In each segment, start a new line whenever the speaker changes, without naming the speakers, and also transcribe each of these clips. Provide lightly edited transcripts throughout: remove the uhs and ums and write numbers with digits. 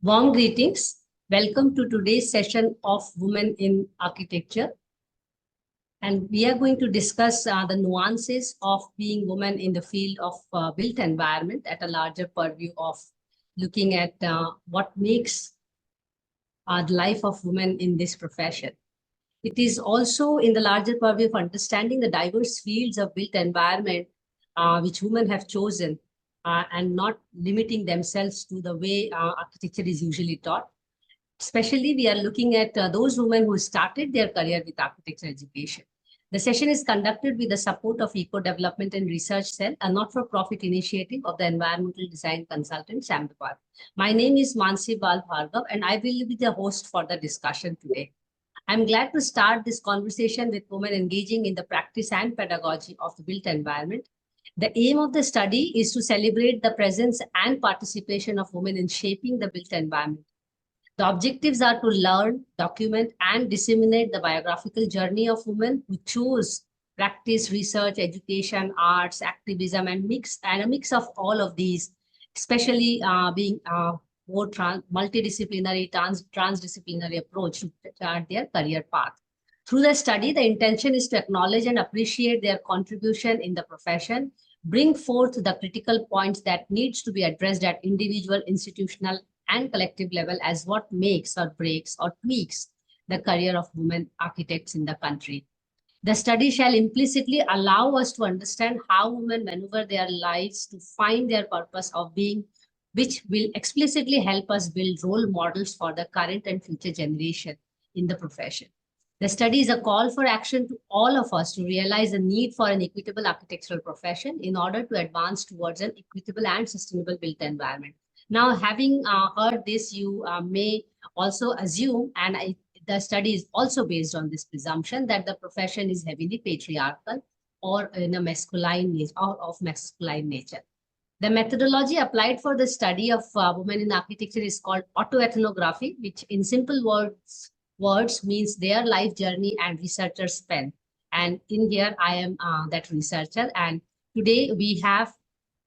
Warm greetings. Welcome to today's session of Women in Architecture. And we are going to discuss the nuances of being women in the field of built environment at a larger purview of looking at what makes the life of women in this profession. It is also in the larger purview of understanding the diverse fields of built environment which women have chosen and not limiting themselves to the way architecture is usually taught. Especially, we are looking at those women who started their career with architecture education. The session is conducted with the support of Eco Development and Research Cell, a not-for-profit initiative of the environmental design consultant, Ahmedabad. My name is Mansi Bal Bhargav, and I will be the host for the discussion today. I'm glad to start this conversation with women engaging in the practice and pedagogy of the built environment. The aim of the study is to celebrate the presence and participation of women in shaping the built environment. The objectives are to learn, document, and disseminate the biographical journey of women who choose practice, research, education, arts, activism, and a mix of all of these, especially being more multidisciplinary, transdisciplinary approach to chart their career path. Through the study, the intention is to acknowledge and appreciate their contribution in the profession, bring forth the critical points that needs to be addressed at individual, institutional, and collective level as what makes or breaks or tweaks the career of women architects in the country. The study shall implicitly allow us to understand how women maneuver their lives to find their purpose of being, which will explicitly help us build role models for the current and future generation in the profession. The study is a call for action to all of us to realize the need for an equitable architectural profession in order to advance towards an equitable and sustainable built environment. Now, having heard this, you may also assume, and the study is also based on this presumption, that the profession is heavily patriarchal or in a masculine nature, or of masculine nature. The methodology applied for the study of women in architecture is called autoethnography, which in simple words means their life journey and researcher's pen. And in here, I am that researcher. And today we have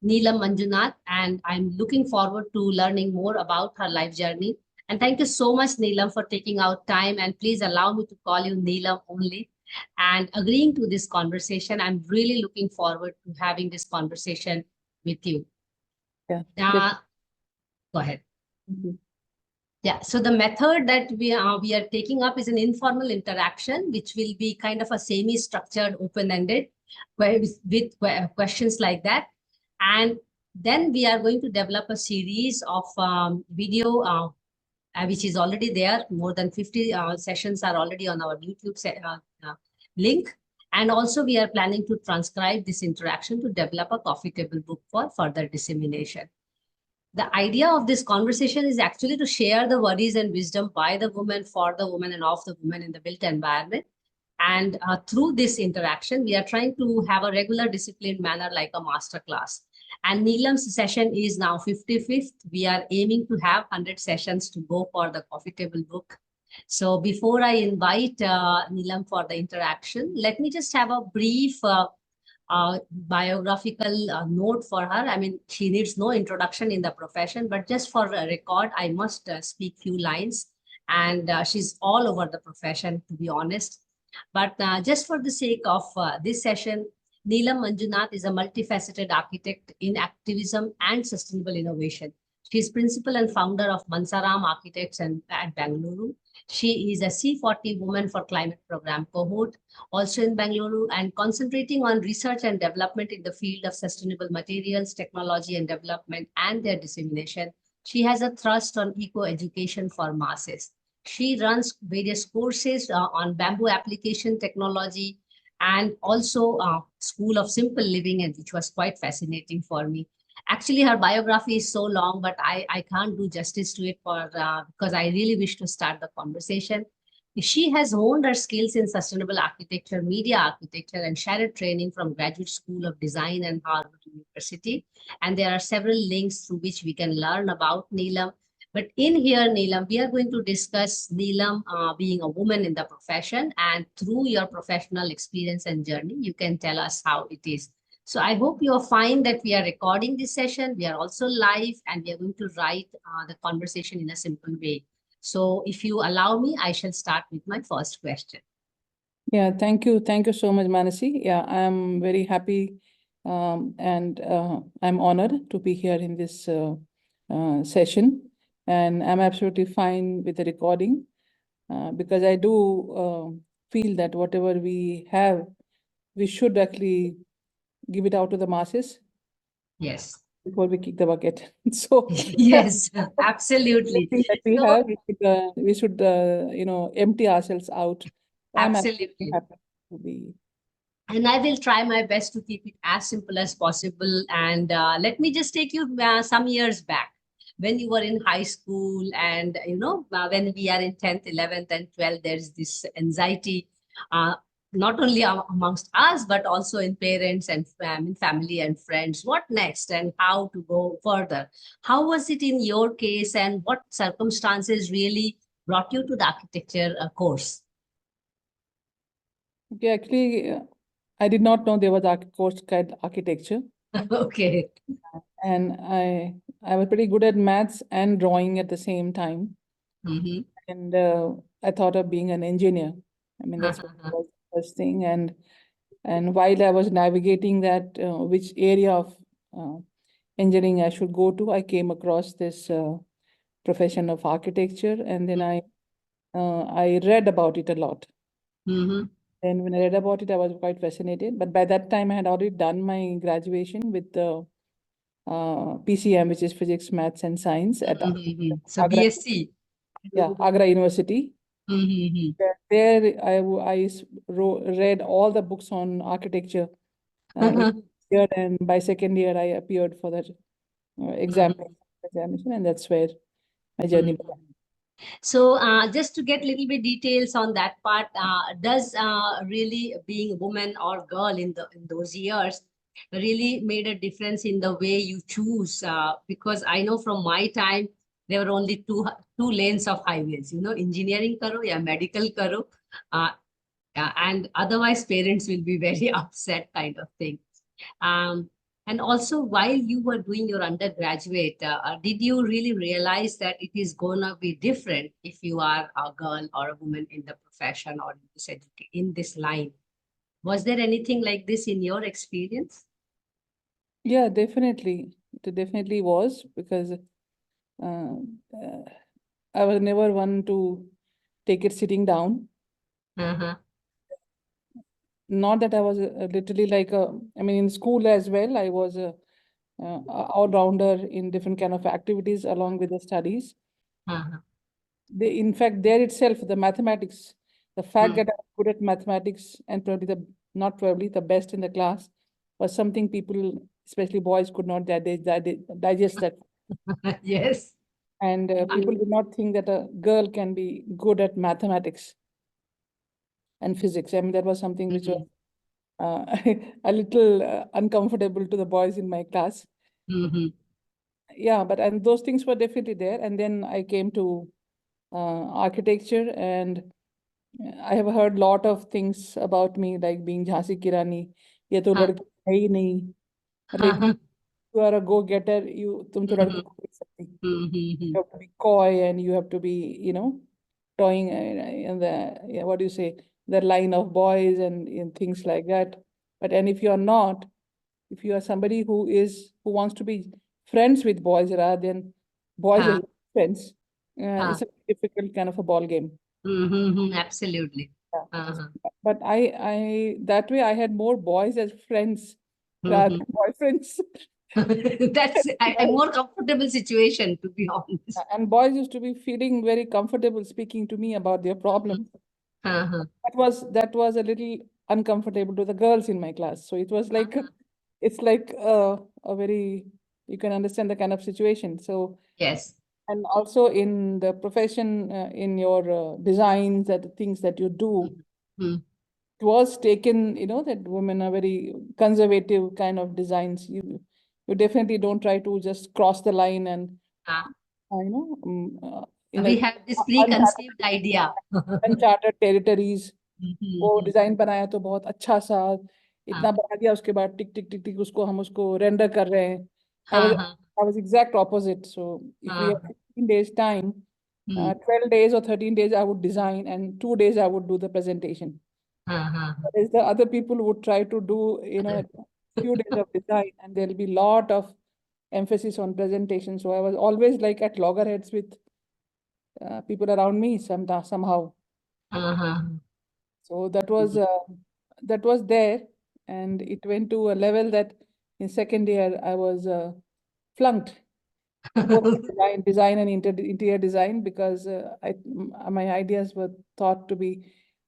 Neelam Manjunath, and I'm looking forward to learning more about her life journey. And thank you so much, Neelam, for taking out time. And please allow me to call you Neelam only and agreeing to this conversation. I'm really looking forward to having this conversation with you.
Yeah.
Go ahead. Yeah, so the method that we are taking up is an informal interaction, which will be kind of a semi-structured, open-ended, with questions like that. And then we are going to develop a series of video, which is already there. More than 50 sessions are already on our YouTube link. And also we are planning to transcribe this interaction to develop a coffee table book for further dissemination. The idea of this conversation is actually to share the worries and wisdom by the woman, for the woman, and of the woman in the built environment. And through this interaction, we are trying to have a regular disciplined manner like a master class. And Neelam's session is now 55th. We are aiming to have 100 sessions to go for the coffee table book. So before I invite Neelam for the interaction, let me just have a brief biographical note for her. I mean, she needs no introduction in the profession, but just for a record, I must speak few lines. And she's all over the profession, to be honest. But just for the sake of this session, Neelam Manjunath is a multifaceted architect in activism and sustainable innovation. She is principal and founder of Mansaram Architects at Bangalore. She is a C40 Women for Climate Program cohort, also in Bangalore, and concentrating on research and development in the field of sustainable materials, technology and development, and their dissemination. She has a thrust on eco-education for masses. She runs various courses on bamboo application technology and also School of Simple Living, and which was quite fascinating for me. Actually, her biography is so long, but I can't do justice to it because I really wish to start the conversation. She has honed her skills in sustainable architecture, media architecture, and shared training from Graduate School of Design and Harvard University. And there are several links through which we can learn about Neelam. But in here, Neelam, we are going to discuss Neelam being a woman in the profession. And through your professional experience and journey, you can tell us how it is. So I hope you are fine that we are recording this session. We are also live and we are going to write the conversation in a simple way. So if you allow me, I shall start with my first question.
Yeah, thank you. Thank you so much, Manasi. Yeah, I'm very happy and I'm honored to be here in this session. And I'm absolutely fine with the recording because I do feel that whatever we have, we should actually give it out to the masses
Yes.
before we kick the bucket. So
Yes, absolutely.
everything that we
So
have, we should empty ourselves out. I'm absolutely
absolutely.
happy to be.
And I will try my best to keep it as simple as possible. And let me just take you some years back when you were in high school. And, when we are in 10th, 11th, and 12th, there's this anxiety, uh, not only amongst us, but also in parents and in family and friends. What next and how to go further? How was it in your case, and what circumstances really brought you to the architecture course?
Okay, actually, I did not know there was course called architecture,
Okay.
and I was pretty good at maths and drawing at the same time.
Mhm.
And I thought of being an engineer. I mean, that's what was the first thing. And while I was navigating that, which area of uh, engineering I should go to, I came across this profession of architecture, and then I read about it a lot.
Mhm.
And when I read about it, I was quite fascinated. But by that time, I had already done my graduation with the PCM, which is Physics, Maths, and Science at
So
Agra,
BSc.
yeah, Agra University.
Mm-hmm.
There, read all the books on architecture. In year, and by second year, I appeared for that examination, and that's where my journey began.
So just to get a little bit details on that part, does really being a woman or girl in those years really made a difference in the way you choose? Because I know from my time there were only two lanes of highways. Engineering karo ya medical karo, uh, and otherwise parents will be very upset, kind of thing. Um, and also, while you were doing your undergraduate, did you really realize that it is going to be different if you are a girl or a woman in the profession or in in this line? Was there anything like this in your experience?
Yeah, definitely. It definitely was because I was never one to take it sitting down.
Uh-huh.
Not that I was literally like I mean, in school as well, I was a all-rounder in different kind of activities along with the studies.
Uh-huh.
In fact, there itself, the mathematics, the fact
Mm.
that I was good at mathematics and probably not probably the best in the class was something people, especially boys, could not digest that.
Yes.
And people did not think that a girl can be good at mathematics and physics. I mean, that was something which was a little uncomfortable to the boys in my class.
Mm-hmm.
Yeah, and those things were definitely there. And then I came to architecture, and I have heard a lot of things about me, like being Jhansi ki Rani. ये तो लड़की है ही नहीं. मतलब you are a go-getter. तुम तो लड़की हो नहीं सकती. You have to be coy, and you have to be, toying in the, yeah, what do you say, the line of boys and things like that. And if you are not, if you are somebody who wants to be friends with boys rather than boys as friends, it's a difficult kind of a ball game.
Absolutely.
Yeah.
Uh-huh.
But I that way I had more boys as friends rather than boyfriends.
That's a more comfortable situation, to be honest.
And boys used to be feeling very comfortable speaking to me about their problems.
Uh-huh.
That was a little uncomfortable to the girls in my class. So it was like it's like a very, you can understand the kind of situation. So,
Yes.
and also in the profession, in your designs, that the things that you do,
Mm-hmm.
it was taken, that women are very conservative kind of designs. You definitely don't try to just cross the line and you know in a
We have this
uncharted,
preconceived idea.
uncharted territories. वो
Mhm.
Design बनाया तो बहुत अच्छा सा, इतना बना दिया उसके बाद टिक टिक टिक टिक उसको हम उसको रेंडर कर रहे हैं. I was
हाँ
I was exact opposite. So if we have
हाँ
15 days time, 12 days or 13 days I would design and 2 days I would do the presentation.
हाँ.
Whereas the other people would try to do, a few days of design and there'll be lot of emphasis on presentation. So I was always like at loggerheads with people around me somehow. So that was there, and it went to a level that in second year I was flunked both design and interior design because my ideas were thought to be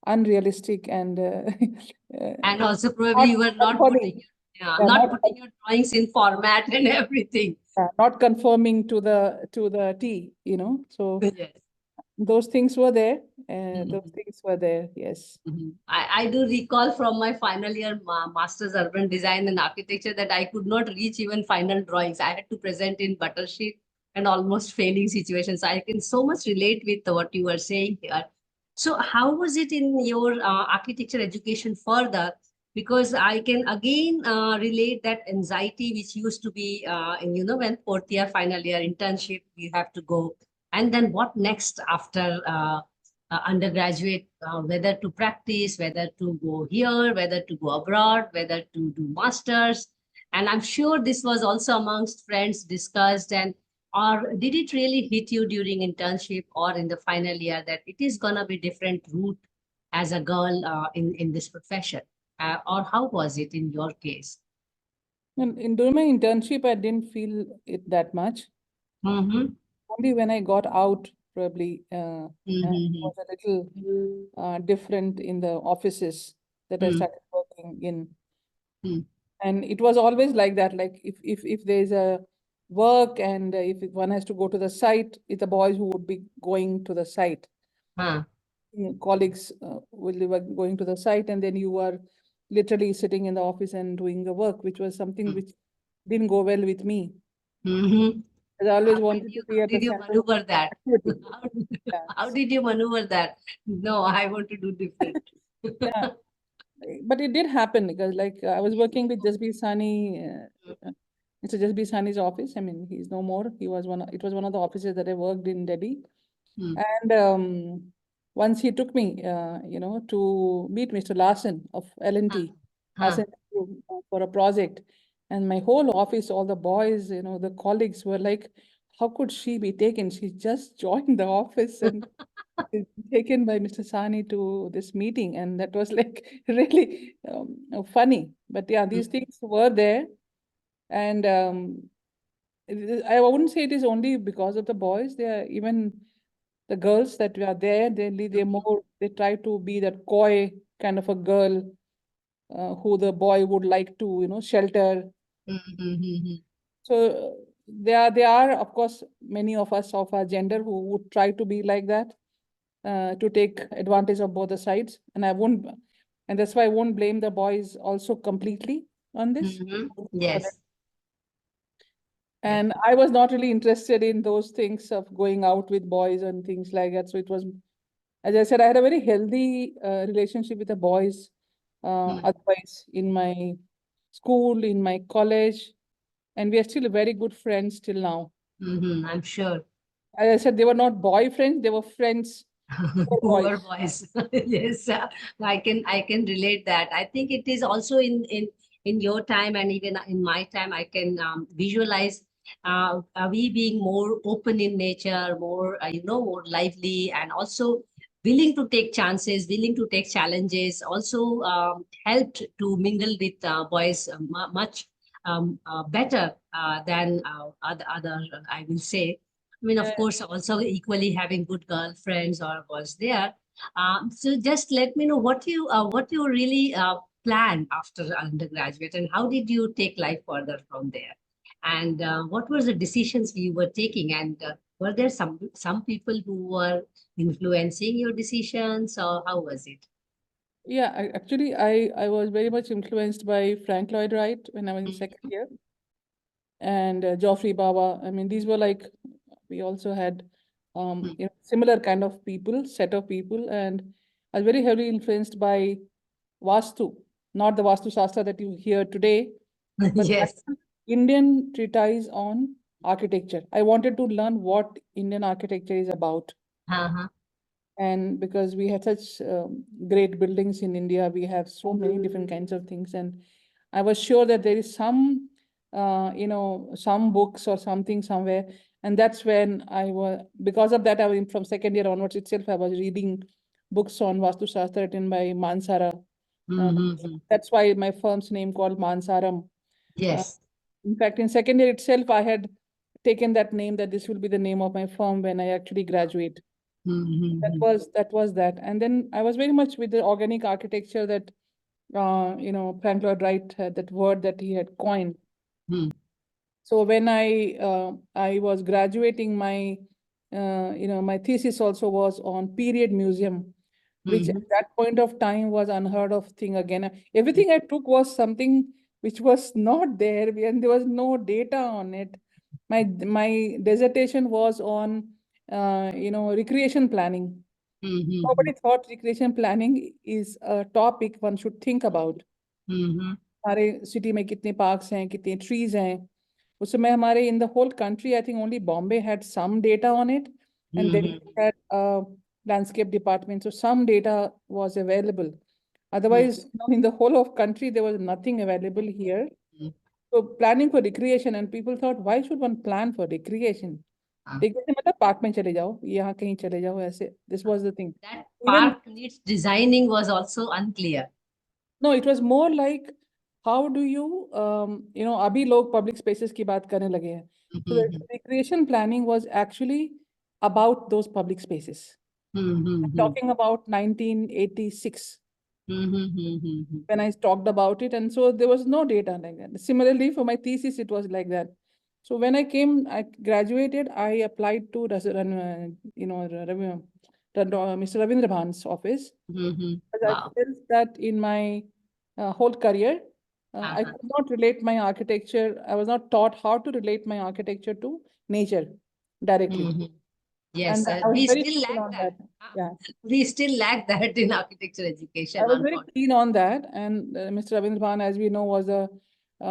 unrealistic and
And also probably
not
you were not
conforming.
putting,
Yeah,
not putting your drawings in format and everything.
not conforming to the T, So
Yes.
those things were there.
Mhm.
Those things were there. Yes.
I do recall from my final year master's urban design and architecture that I could not reach even final drawings. I had to present in butter sheet and almost failing situations. I can so much relate with what you were saying here. So how was it in your architecture education further? Because I can again relate that anxiety which used to be when fourth year, final year internship, you have to go. And then what next after undergraduate, whether to practice, whether to go here, whether to go abroad, whether to do masters. And I'm sure this was also amongst friends discussed. And or did it really hit you during internship or in the final year that it is gonna be different route as a girl in this profession? Or how was it in your case?
In during my internship, I didn't feel it that much.
Mm-hmm.
Only when I got out, probably it
Mm-hmm.
was a little different in the offices that I started working in.
Mm-hmm.
And it was always like that. Like if there's a work and if one has to go to the site, it's the boys who would be going to the site. Colleagues will be going to the site, and then you are literally sitting in the office and doing the work, which was something which didn't go well with me.
Mm-hmm.
I always
How did
wanted
you
to be
how
at the
did you
center of
maneuver that?
activity.
How did you maneuver that? No, I want to do different.
Yeah, but it did happen because like I was working with Jasbir Sani. It's Jasbir Sani's office. I mean, he's no more. It was one of the offices that I worked in Delhi.
Hmm.
And once he took me, to meet Mr. Larsen of L&T,
Huh.
for a project. And my whole office, all the boys, the colleagues were like, how could she be taken? She just joined the office and is taken by Mr. Sani to this meeting. And that was like really funny. But yeah, these things were there. And I wouldn't say it is only because of the boys. They are even the girls that were there. They try to be that coy kind of a girl who the boy would like to shelter.
Mm-hmm.
So there are of course many of us of our gender who would try to be like that, to take advantage of both the sides. And that's why I won't blame the boys also completely on this.
Yes.
And I was not really interested in those things of going out with boys and things like that. So it was, as I said, I had a very healthy relationship with the boys. Otherwise, in my school, in my college, and we are still very good friends till now.
I'm sure.
As I said, they were not boyfriends; they were friends for
Over
boys.
voice. Yes, I can relate that. I think it is also in your time and even in my time. I can visualize we being more open in nature, more more lively, and also willing to take chances, willing to take challenges. Also helped to mingle with boys much better than other. I will say. I mean, of
Yeah.
course, also equally having good girlfriends or was there. So just let me know what you really planned after undergraduate and how did you take life further from there, and what were the decisions you were taking, and were there some people who were influencing your decisions, or how was it?
Yeah, actually, I was very much influenced by Frank Lloyd Wright when I was in second year, and Geoffrey Bawa. I mean, these were like, we also had similar kind of people, set of people, and I was very heavily influenced by Vastu. not the Vastu Shastra that you hear today, but that
Yes.
was Indian treatise on architecture. I wanted to learn what Indian architecture is about.
Uh-huh.
And because we had such great buildings in India, we have so many different kinds of things. And I was sure that there is some, some books or something somewhere. And that's when because of that, I was from second year onwards itself, I was reading books on Vastu Shastra written by Mansara. That's why my firm's name called Mansaram.
Yes.
In fact, in second year itself, I had taken that name, that this will be the name of my firm when I actually graduate. That was that. And then I was very much with the organic architecture that Frank Lloyd Wright had, that word that he had coined. So when I was graduating, my my thesis also was on period museum, which at that point of time was unheard of thing again. Everything I took was something which was not there, and there was no data on it. My dissertation was on recreation planning. Nobody thought recreation planning is a topic one should think about. हमारे city में कितने parks हैं, कितने trees हैं. उस समय हमारे in the whole country, I think only Bombay had some data on it, and then we had a landscape department, so some data was available. Otherwise, in the whole of country, there was nothing available here. So planning for recreation, and people thought, why should one plan for recreation? Recreation मतलब park में चले जाओ, यहाँ कहीं चले जाओ ऐसे. This was the thing.
That park needs designing was also unclear.
No, it was more like, how do you, अभी लोग public spaces की बात करने लगे हैं. So the recreation planning was actually about those public spaces. I'm talking about 1986 when I talked about it, and so there was no data like that. Similarly, for my thesis, it was like that. So when I graduated, I applied to Mr. Ravindra Bhan's office. Because I felt that in my whole career, I could not relate my architecture. I was not taught how to relate my architecture to nature directly.
Yes,
And I was
we
very
still
keen
lack
on
that.
Yeah.
We still lack that in architecture education.
I was very keen on that. And Mr. Ravindra Bhan, as we know, was the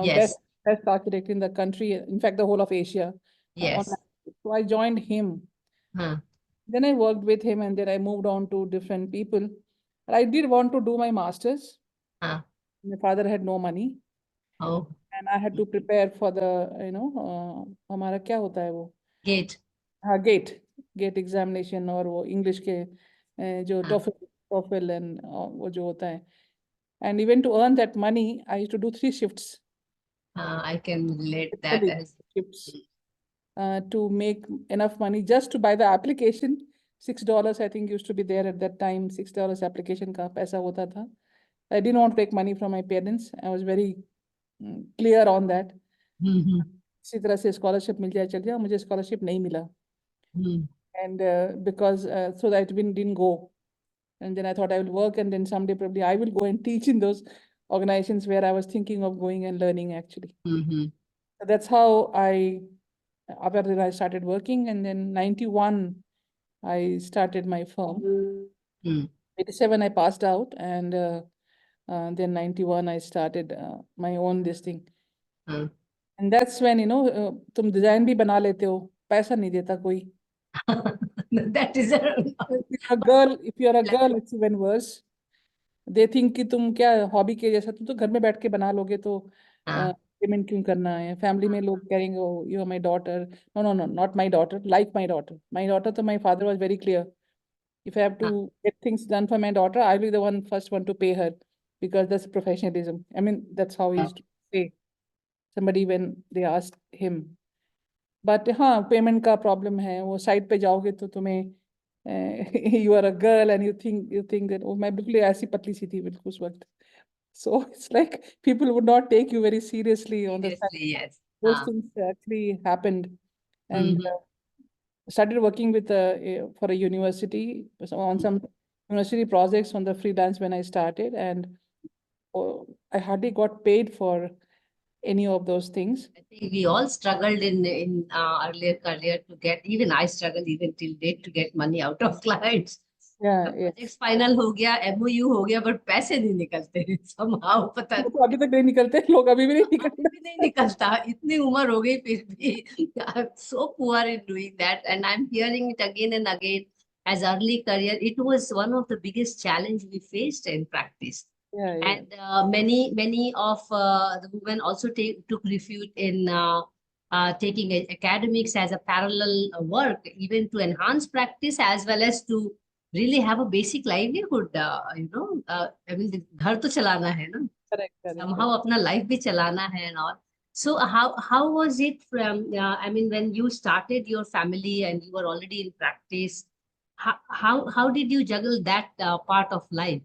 Yes.
best architect in the country, in fact, the whole of Asia.
Yes.
So I joined him. Then I worked with him, and then I moved on to different people. But I did want to do my master's. My father had no money.
Oh.
And I had to prepare for the, हमारा क्या होता है वो?
GATE.
GATE examination, और वो English के जो TOEFL and वो जो होता है. And even to earn that money, I used to do 3 shifts.
I can relate that as
shifts to make enough money just to buy the application. $6 I think used to be there at that time. $6 application का पैसा होता था. I didn't want to take money from my parents. I was very clear on that. इसी तरह से scholarship मिल जाए चल जाए. मुझे scholarship नहीं मिला. And because so that didn't go. And then I thought I will work, and then someday probably I will go and teach in those organizations where I was thinking of going and learning actually. So that's how after that I started working, and then 91 I started my firm. 87 I passed out, and then 91 I started my own this thing. And that's when तुम design भी बना लेते हो, पैसा नहीं देता कोई.
That is
if you're a girl, it's even worse. They think कि तुम क्या हॉबी के जैसा, तुम तो घर में बैठ के बना लोगे, तो पेमेंट क्यों करना है. फैमिली में लोग कहेंगे, oh, you are my daughter. No, not my daughter, like my daughter. My daughter, so my father was very clear. If I have to get things done for my daughter, I'll be the first one to pay her, because that's professionalism. I mean, that's how he used to say somebody when they asked him. But हाँ, payment का problem है. वो site पे जाओगे तो तुम्हें you are a girl, and you think that, oh, मैं बिल्कुल ऐसी पतली सी थी बिल्कुल उस वक्त. So it's like people would not take you very seriously on the side.
Yes.
Those things actually happened. And started working with for a university, on some university projects on the freelance when I started, and I hardly got paid for any of those things.
I think we all struggled in earlier career to get, even I struggled even till date to get money out of clients.
Yeah,
project
yes.
Final हो गया, MOU हो गया, but पैसे नहीं निकलते somehow, पता
वो तो अभी तक नहीं निकलते, लोग अभी भी नहीं
अभी
निकलते।
भी नहीं निकलता, इतनी उम्र हो गई फिर भी so poor in doing that, and I'm hearing it again and again. As early career, it was one of the biggest challenge we faced in practice.
Yeah, yeah.
And many of the women also took refuge in taking academics as a parallel work, even to enhance practice as well as to really have a basic livelihood. I mean, घर तो चलाना है ना,
Correct, correct,
somehow
correct.
अपना life भी चलाना है and all. So how was it from? I mean, when you started your family and you were already in practice, how did you juggle that part of life?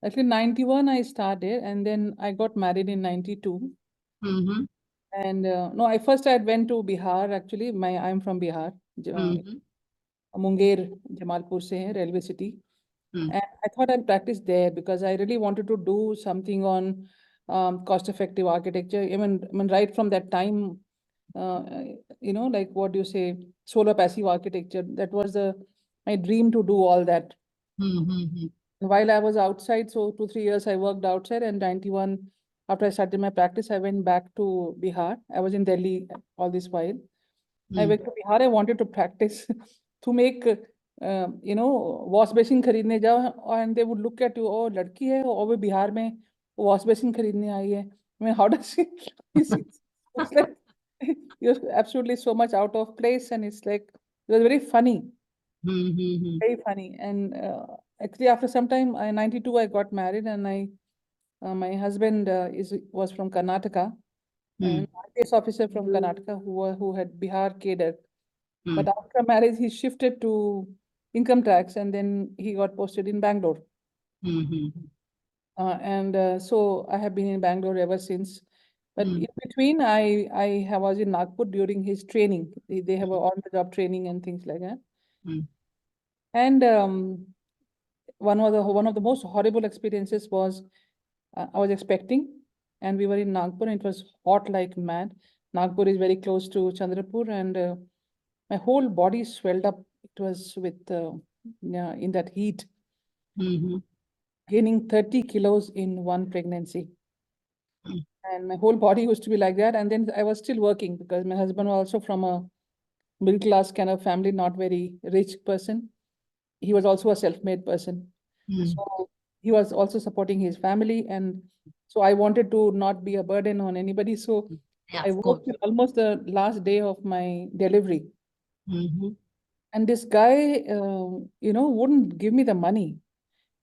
Actually, 91 I started, and then I got married in 92.
Mm-hmm.
And no, I went to Bihar. Actually, I'm from Bihar,
Mm-hmm.
Munger, Jamalpur se hai, railway city.
Mm-hmm.
And I thought I'll practice there because I really wanted to do something on cost-effective architecture. I mean, right from that time, uh, like what do you say, solar passive architecture. That was my dream to do all that.
Mm-hmm.
While I was outside, so 2 3 years I worked outside, and 91, after I started my practice, I went back to Bihar. I was in Delhi all this while. I went to Bihar. I wanted to practice to make, wash basin खरीदने जाओ, and they would look at you, oh, लड़की है, और वो बिहार में wash basin खरीदने आई है. I mean, how does she? It's like you're absolutely so much out of place, and it's like it was very funny.
Mm-hmm.
Very funny. And actually, after some time, in 92, I got married, and my husband was from Karnataka, and IPS officer from Karnataka who had Bihar cadre. But after marriage, he shifted to income tax, and then he got posted in Bangalore.
Mm-hmm.
And so I have been in Bangalore ever since. But in between, I was in Nagpur during his training. They have a on-the-job training and things like that. And one of the most horrible experiences was I was expecting, and we were in Nagpur, and it was hot like mad. Nagpur is very close to Chandrapur, and my whole body swelled up. It was in that heat, gaining 30 kilos in one pregnancy. And my whole body used to be like that. And then I was still working because my husband was also from a middle class kind of family, not very rich person. He was also a self-made person. So he was also supporting his family. And so I wanted to not be a burden on anybody. So
Yeah,
I
of course.
worked till almost the last day of my delivery.
Mm-hmm.
And this guy, wouldn't give me the money.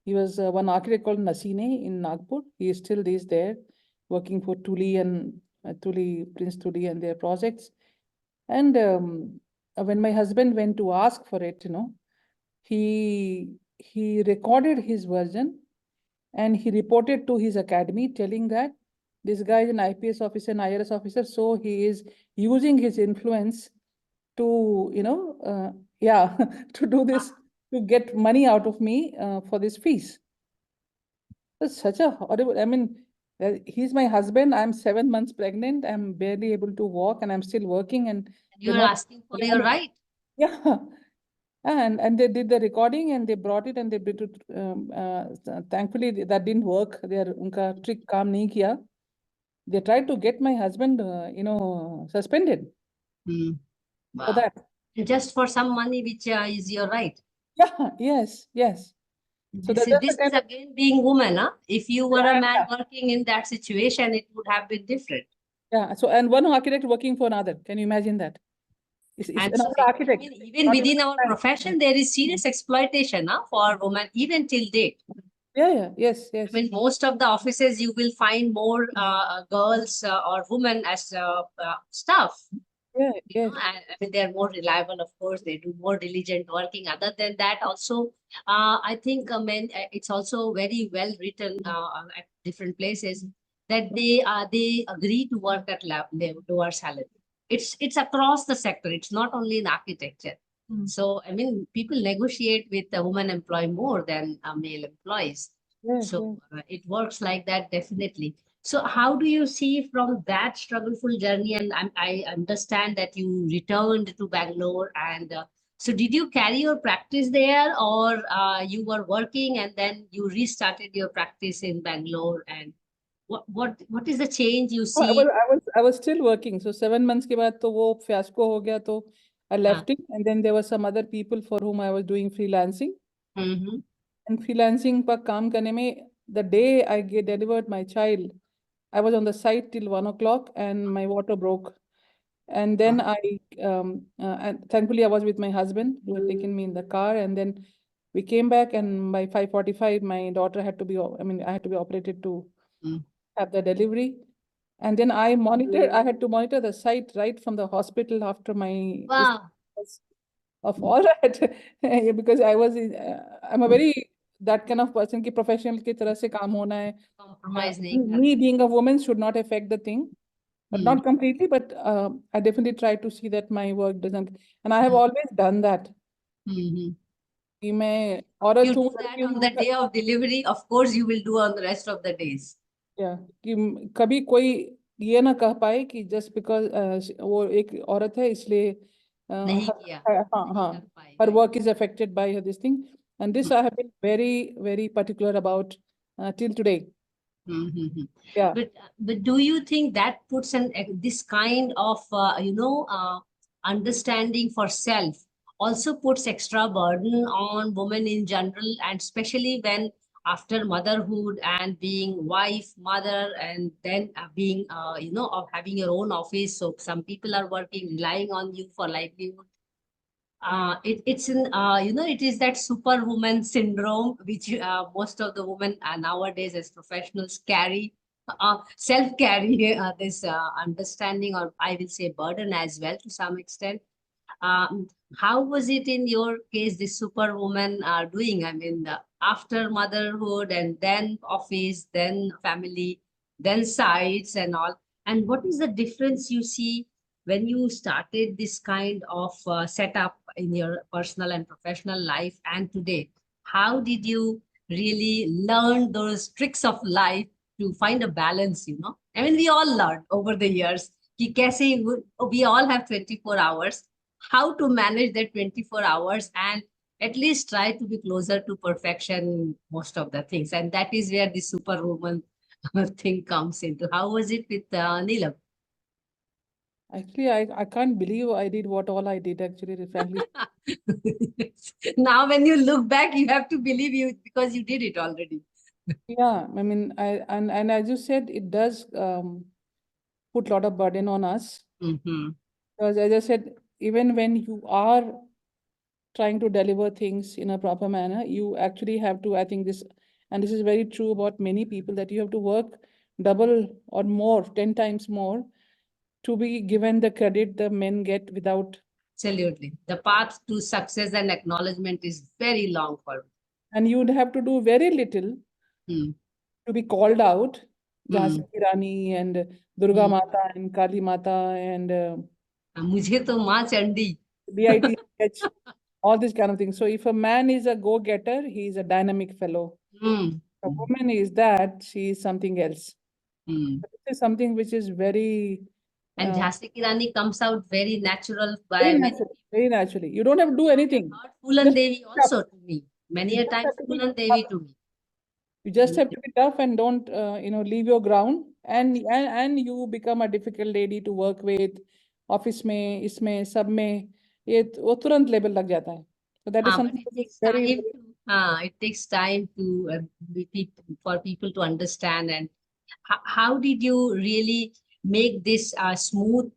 He was one architect called Nasine in Nagpur. He is still is there, working for Tuli and Prince Tuli and their projects. And when my husband went to ask for it, he recorded his version, and he reported to his academy telling that this guy is an IPS officer and IRS officer, so he is using his influence to, to do this, to get money out of me for this fees. It's such a horrible, I mean, he's my husband. I'm 7 months pregnant. I'm barely able to walk, and I'm still working. And
You are asking for your right.
yeah. And they did the recording, and they brought it, and they did it. Thankfully, that didn't work. Unka trick काम नहीं किया. They tried to get my husband, suspended for
Wow.
that.
Just for some money, which is your right.
Yeah, yes. So
This
that's the
is
kind of,
again being woman, huh? If you were a
yeah,
man working in that situation, it would have been different.
yeah. So, and one architect working for another. Can you imagine that? It's
And so,
another architect.
even
Not
within
even
our
a man.
profession, there is serious exploitation, huh, for women, even till date.
Yeah, yes.
I mean, most of the offices you will find more girls or women as staff.
Yeah, yes.
I mean, they're more reliable, of course. They do more diligent working. Other than that, also, I think it's also very well written at different places that they agree to work at lower salary. It's across the sector. It's not only in architecture. So, I mean, people negotiate with the women employee more than male employees.
Yes,
So it works like that, definitely. So how do you see from that struggleful journey? And I understand that you returned to Bangalore and So did you carry your practice there, or you were working and then you restarted your practice in Bangalore? And what is the change you
Oh,
see?
I was still working. So 7 months के बाद तो वो fiasco हो गया तो I left it, and then there were some other people for whom I was doing freelancing.
Mm-hmm.
And freelancing पर काम करने में, the day I get delivered my child, I was on the site till 1 o'clock and my water broke. And then and thankfully I was with my husband who had taken me in the car, and then we came back, and by 5:45 my daughter had to be, I had to be operated to have the delivery. And then I had to monitor the site right from the hospital after my this
Wow.
was of all that. Because I'm a very that kind of person ki professional की तरह से काम होना है.
Compromise नहीं कर.
Me being a woman should not affect the thing, but not completely, but I definitely try to see that my work doesn't, and I have always done that.
Mm-hmm.
कि मैं औरत
You
हूँ,
do that on the day of delivery. Of course, you will do on the rest of the days.
या कि कभी कोई ये ना कह पाए कि जस्ट बिकॉज वो एक औरत है इसलिए
नहीं किया,
हाँ
नहीं
हाँ
कर पाए.
her work is affected by her this thing, and this I have been very very particular about till today.
Mm-hmm.
Yeah.
But do you think that puts this kind of understanding for self also puts extra burden on women in general, and especially when after motherhood and being wife, mother, and then being of having your own office, so some people are working, relying on you for livelihood. It is that superwoman syndrome which most of the women nowadays as professionals carry, self carry this understanding, or I will say burden as well to some extent. um, how was it in your case, the superwoman are doing? I mean, after motherhood and then office, then family, then sites and all. And what is the difference you see when you started this kind of setup in your personal and professional life and today? How did you really learn those tricks of life to find a balance, I mean, we all learned over the years कि कैसे we all have 24 hours, how to manage that 24 hours and at least try to be closer to perfection in most of the things. And that is where the superwoman thing comes into. How was it with Neelam?
Actually, I can't believe I did what all I did, actually, frankly.
Now, when you look back, you have to believe you because you did it already.
Yeah, I mean, and as you said, it does put a lot of burden on us.
Mm-hmm.
Because as I said, even when you are trying to deliver things in a proper manner, you actually have to, I think this is very true about many people, that you have to work double or more, 10 times more to be given the credit the men get without.
Absolutely. The path to success and acknowledgement is very long for me.
And you'd have to do very little to be called out. Jhansi Ki Rani and Durga Mata and Kali Mata and
मुझे तो माँ Chandi.
DITH, all this kind of thing. So if a man is a go-getter, he is a dynamic fellow. A woman is that, she is something else. This is something which is very
And Jhansi Ki Rani comes out very natural by
very
many.
natural, very naturally. You don't have to do anything.
Phulan
Just
Devi
be tough.
also to me. Many
You
a
just
time
have to be
Phulan
tough.
Devi to me.
You just have to be tough and don't leave your ground, and you become a difficult lady to work with. Office में, इसमें, सब में ये वो तुरंत label लग जाता है. So that is
But
something
it
which is
takes
very,
time to, it takes time to for people to understand. And how did you really make this smooth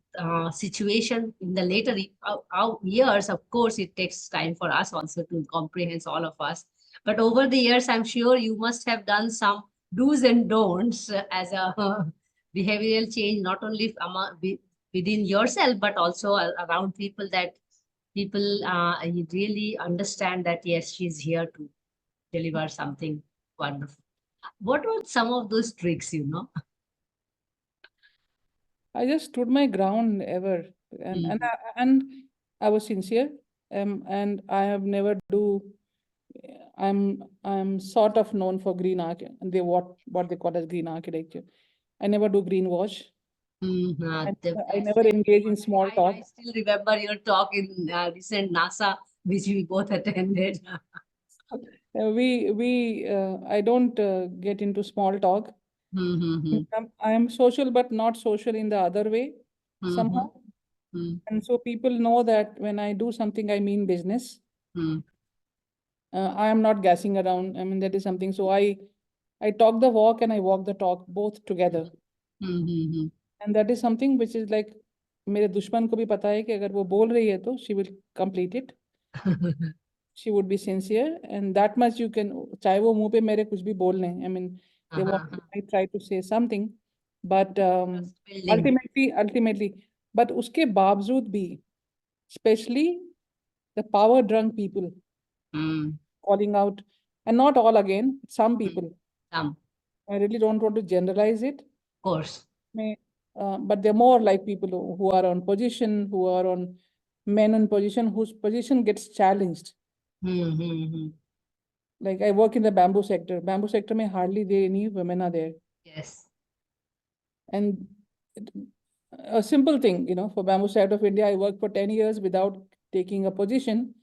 situation in the later years? Of course, it takes time for us also to comprehend, all of us. But over the years, I'm sure you must have done some do's and don'ts as a behavioral change, not only within yourself, but also around people, that people really understand that, yes, she's here to deliver something wonderful. What were some of those tricks,
I just stood my ground ever, and I was sincere, and I have never do. I'm sort of known for green what they call as green architecture. I never do greenwash. I
That's
never
very
engage in
important.
small talk.
I still remember your talk in recent NASA which we both attended.
I don't get into small talk.
Mm-hmm.
I am social, but not social in the other way somehow.
Mm-hmm.
And so people know that when I do something, I mean business. I am not gassing around. I mean, that is something. So I talk the walk and I walk the talk both together.
Mm-hmm.
And that is something which is like, मेरे दुश्मन को भी पता है कि अगर वो बोल रही है तो she will complete it. She would be sincere, and that much you can, चाहे वो मुंह पे मेरे कुछ भी बोल लें. I mean, they want I try to say something, but
Trust building.
ultimately, but उसके बावजूद भी, especially the power drunk people calling out, and not all again, some people.
Of
I really don't want to generalize it.
course.
But they're more like people who are on position, who are on men on position, whose position gets challenged. Like I work in the bamboo sector. Bamboo sector mein hardly any women are there.
Yes.
And a simple thing, for bamboo sector of India, I worked for 10 years without taking a position.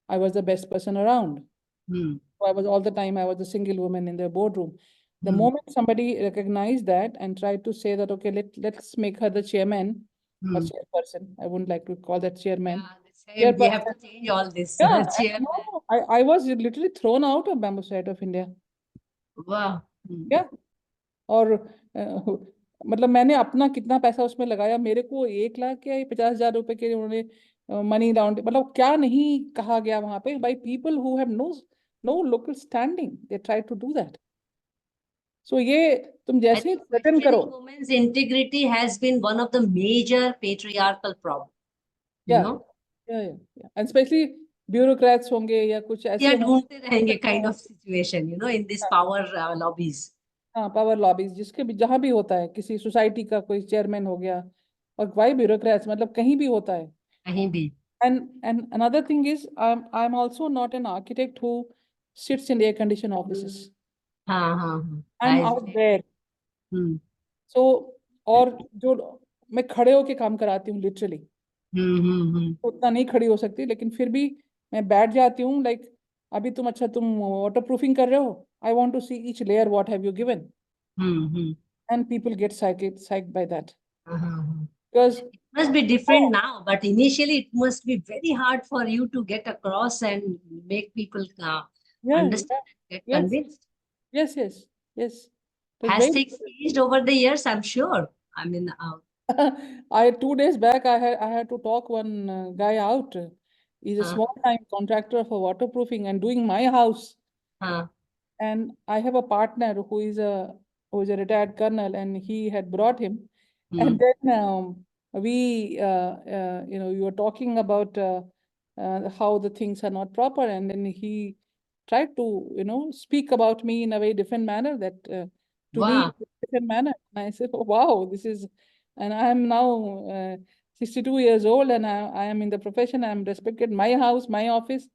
I was the best person around. So I was all the time, I was a single woman in the boardroom. The moment somebody recognized that and tried to say that, okay, let's make her the chairman or chairperson. I wouldn't like to call that chairman.
Yeah, we have to change all this.
Yeah,
Chairman.
I was literally thrown out of bamboo side of India.
Wow.
Yeah. और मतलब मैंने अपना कितना पैसा उसमें लगाया, मेरे को 1 लाख या 50,000 रुपए के उन्होंने मनी राउंड, मतलब क्या नहीं कहा गया वहां पे by people who have no local standing, they try to do that. So ये तुम जैसे ही थ्रेटन करो.
Women's integrity has been one of the major patriarchal problems. You know?
Yeah. And especially bureaucrats होंगे या कुछ ऐसे
Yeah, ढूंढते रहेंगे kind of situation, in this power lobbies.
हाँ, पावर लॉबीज जिसके भी जहां भी होता है, किसी सोसाइटी का कोई चेयरमैन हो गया, और वाई ब्यूरोक्रेट्स, मतलब कहीं भी होता है.
कहीं भी.
And another thing is, I'm also not an architect who sits in air conditioned offices. I'm out there. So और जो मैं खड़े होके काम कराती हूँ लिटरली, उतना नहीं खड़ी हो सकती, लेकिन फिर भी मैं बैठ जाती हूँ. लाइक अभी तुम वाटर प्रूफिंग कर रहे हो, I want to see each layer, what have you given? And people get psyched by that. Because
it must be different now, but initially it must be very hard for you to get across and make people understand, get convinced.
Yes.
Has things changed over the years? I'm sure. I mean,
2 days back, I had to talk one guy out. He's a small time contractor for waterproofing and doing my house. And I have a partner who is a retired colonel, and he had brought him. And then you were talking about how the things are not proper, and then he tried to speak about me in a very different manner, that to me different manner. And I said, oh, wow, and I am now 62 years old, and I am in the profession. I am respected, my house, my office,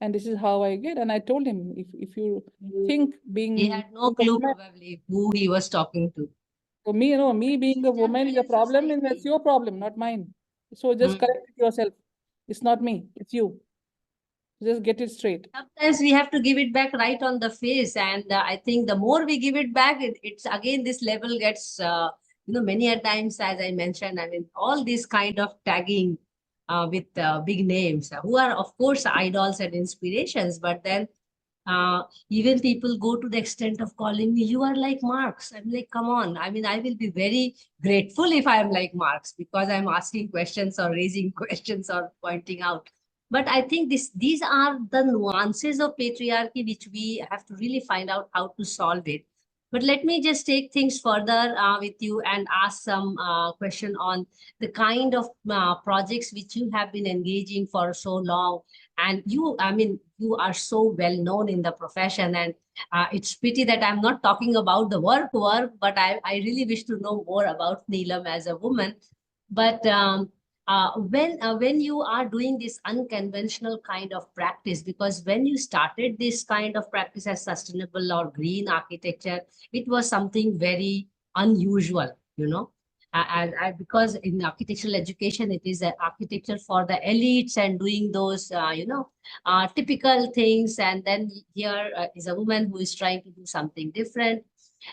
and this is how I get. And I told him, if you think being,
he had no clue probably who he was talking to.
So me being a woman is a problem, and that's your problem, not mine. So just correct it yourself. It's not me, it's you. Just get it straight.
Sometimes we have to give it back right on the face. And I think the more we give it back, it's again, this level gets, many a times, as I mentioned, I mean, all this kind of tagging with big names who are, of course, idols and inspirations. But then even people go to the extent of calling me, you are like Marx. I'm like, come on. I mean, I will be very grateful if I am like Marx, because I'm asking questions or raising questions or pointing out. But I think these are the nuances of patriarchy which we have to really find out how to solve it. But let me just take things further with you and ask some question on the kind of projects which you have been engaging for so long. And you are so well known in the profession, and it's pity that I'm not talking about the work, but I really wish to know more about Neelam as a woman. But when you are doing this unconventional kind of practice, because when you started this kind of practice as sustainable or green architecture, it was something very unusual, Because in architectural education, it is architecture for the elites and doing those, typical things. And then here is a woman who is trying to do something different.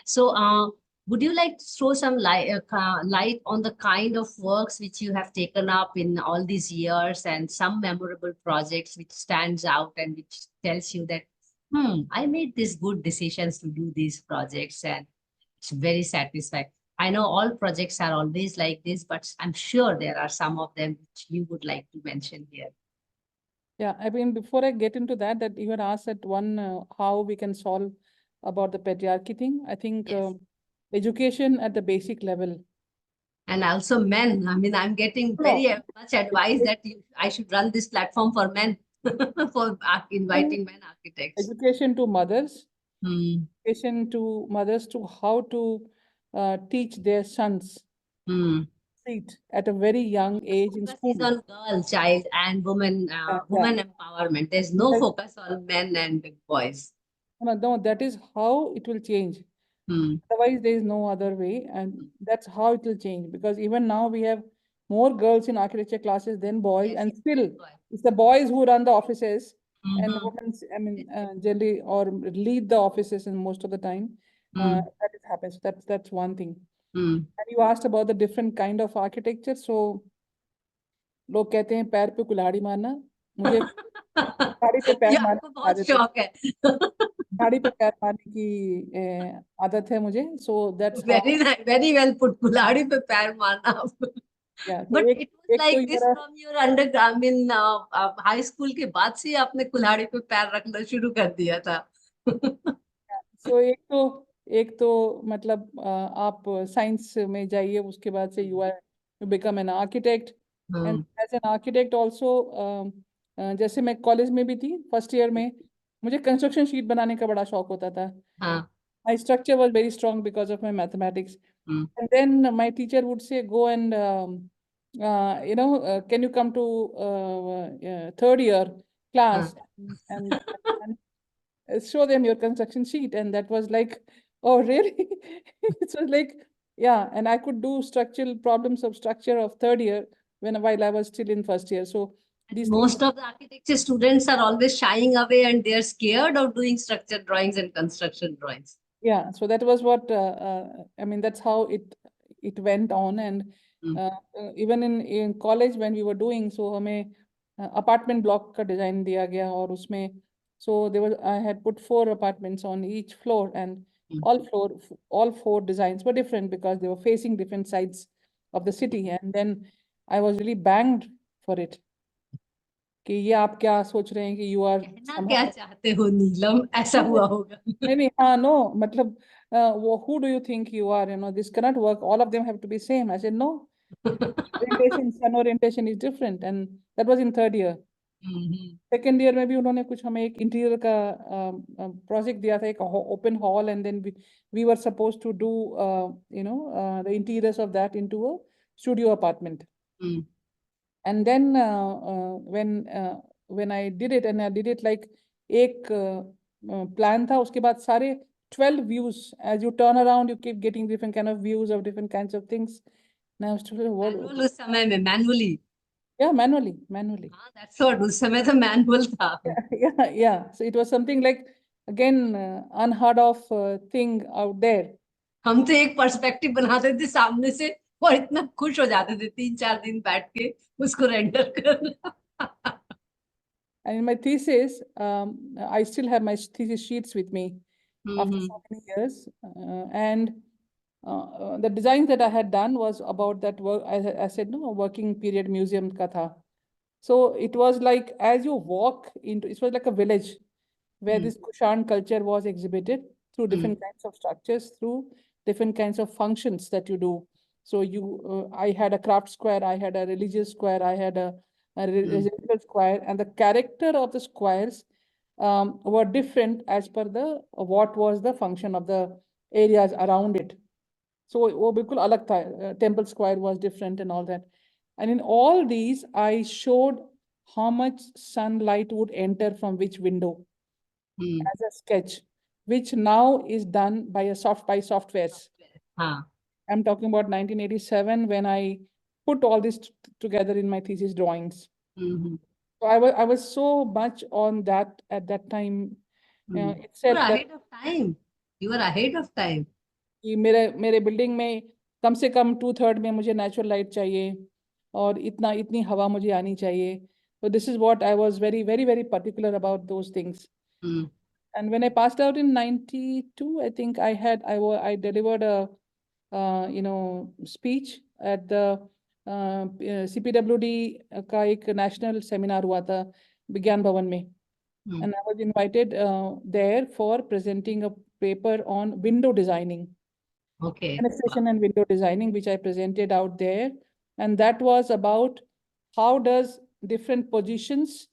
So, would you like to throw some light on the kind of works which you have taken up in all these years, and some memorable projects which stands out and which tells you that, I made these good decisions to do these projects, and it's very satisfying. I know all projects are always like this, but I'm sure there are some of them which you would like to mention here.
Yeah, I mean, before I get into that, that you had asked that one, how we can solve about the patriarchy thing. I think
Yes.
education at the basic level.
And also men. I mean, I'm getting
No,
very much advice that I should run this platform for men, for inviting men architects.
education to mothers,
Hmm.
education to mothers to how to teach their sons
Hmm.
street at a very young age in
Focus is
school.
on girl, child, and woman,
Yeah.
woman empowerment. There's no
Because,
focus on men and boys.
no, that is how it will change.
Hmm.
Otherwise, there is no other way, and that's how it will change. Because even now we have more girls in architecture classes than boys,
Yes,
and
yes,
still
boy.
it's the boys who run the offices, and
Mhm.
women, I mean, generally or lead the offices, and most of the time
Hmm.
that is happens. That's one thing.
Hmm.
And you asked about the different kind of architecture. So लोग कहते हैं पैर पे कुल्हाड़ी मारना, मुझे कुल्हाड़ी पे पैर
ये
मारने
आपको
की
बहुत
आदत है,
शौक है.
कुल्हाड़ी पे पैर मारने की आदत है मुझे. So that's how.
Very well put. कुल्हाड़ी पे पैर मारना.
Yeah, so
But
एक
it was
एक तो
like
you
this
are
from your undergrad, I mean, high school के बाद से आपने कुल्हाड़ी पे पैर रखना शुरू कर दिया था.
so एक तो मतलब आप साइंस में जाइए, उसके बाद से you become an architect, and
Hmm.
as an architect also जैसे मैं कॉलेज में भी थी फर्स्ट ईयर में, मुझे कंस्ट्रक्शन शीट बनाने का बड़ा शौक होता था.
हाँ.
My structure was very strong because of my mathematics.
Hmm.
And then my teacher would say, go and, can you come to third year
हाँ.
class and show them your construction sheet? And that was like, oh, really? It was like, yeah. And I could do structural problems of structure of third year while I was still in first year. So these things.
Most of the architecture students are always shying away and they're scared of doing structured drawings and construction drawings.
Yeah, so that was what I mean. That's how it went on, and
Hmm.
even in college when we were doing, so हमें apartment block का design दिया गया, और उसमें so there was I had put 4 apartments on each floor, and
Hmm.
all 4 designs were different because they were facing different sides of the city, and then I was really banged for it. कि ये आप क्या सोच रहे हैं कि you are
कहना
somehow.
क्या चाहते हो नीलम, ऐसा हुआ होगा.
नहीं, हाँ, no, मतलब who do you think you are? This cannot work. All of them have to be same. I said, no, orientation, sun orientation is different. And that was in third year.
Mhm.
Second year में भी उन्होंने कुछ हमें एक interior का project दिया था, एक open hall, and then we were supposed to do the interiors of that into a studio apartment.
Hmm.
And then when I did it, and I did it like एक plan था, उसके बाद सारे 12 views, as you turn around you keep getting different kind of views of different kinds of things. And I was told, what?
Manual उस समय में manually.
Yeah, manually.
हाँ, that's what, उस समय तो मैनुअल था.
Yeah, so it was something like, again, unheard of thing out there.
हम तो एक पर्सपेक्टिव बनाते थे सामने से और इतना खुश हो जाते थे 3-4 दिन बैठ के उसको रेंडर करना.
And in my thesis, I still have my thesis sheets with me after so many years. And the designs that I had done was about that work, I said, no, working period museum ka tha. So it was like, as you walk into, it was like a village where this Kushan culture was exhibited through different kinds of structures, through different kinds of functions that you do. So I had a craft square, I had a religious square, I had a residential square, and the character of the squares were different as per what was the function of the areas around it. So वो बिल्कुल अलग था. Temple Square was different and all that. And in all these, I showed how much sunlight would enter from which window as a sketch, which now is done by softwares.
हाँ.
I'm talking about 1987 when I put all this together in my thesis drawings.
Mhm.
So I was so much on that at that time.
You
It
were
said that
ahead of time. You were ahead of time.
कि मेरे building में कम से कम 2/3 में मुझे natural light चाहिए और इतनी हवा मुझे आनी चाहिए. So this is what I was very, very, very particular about those things.
Mm.
And when I passed out in 92, I think I delivered a speech at the CPWD का एक national seminar हुआ था विज्ञान भवन में.
Mm.
And I was invited there for presenting a paper on window designing.
Okay.
Fenestration and window designing, which I presented out there. And that was about how does different positions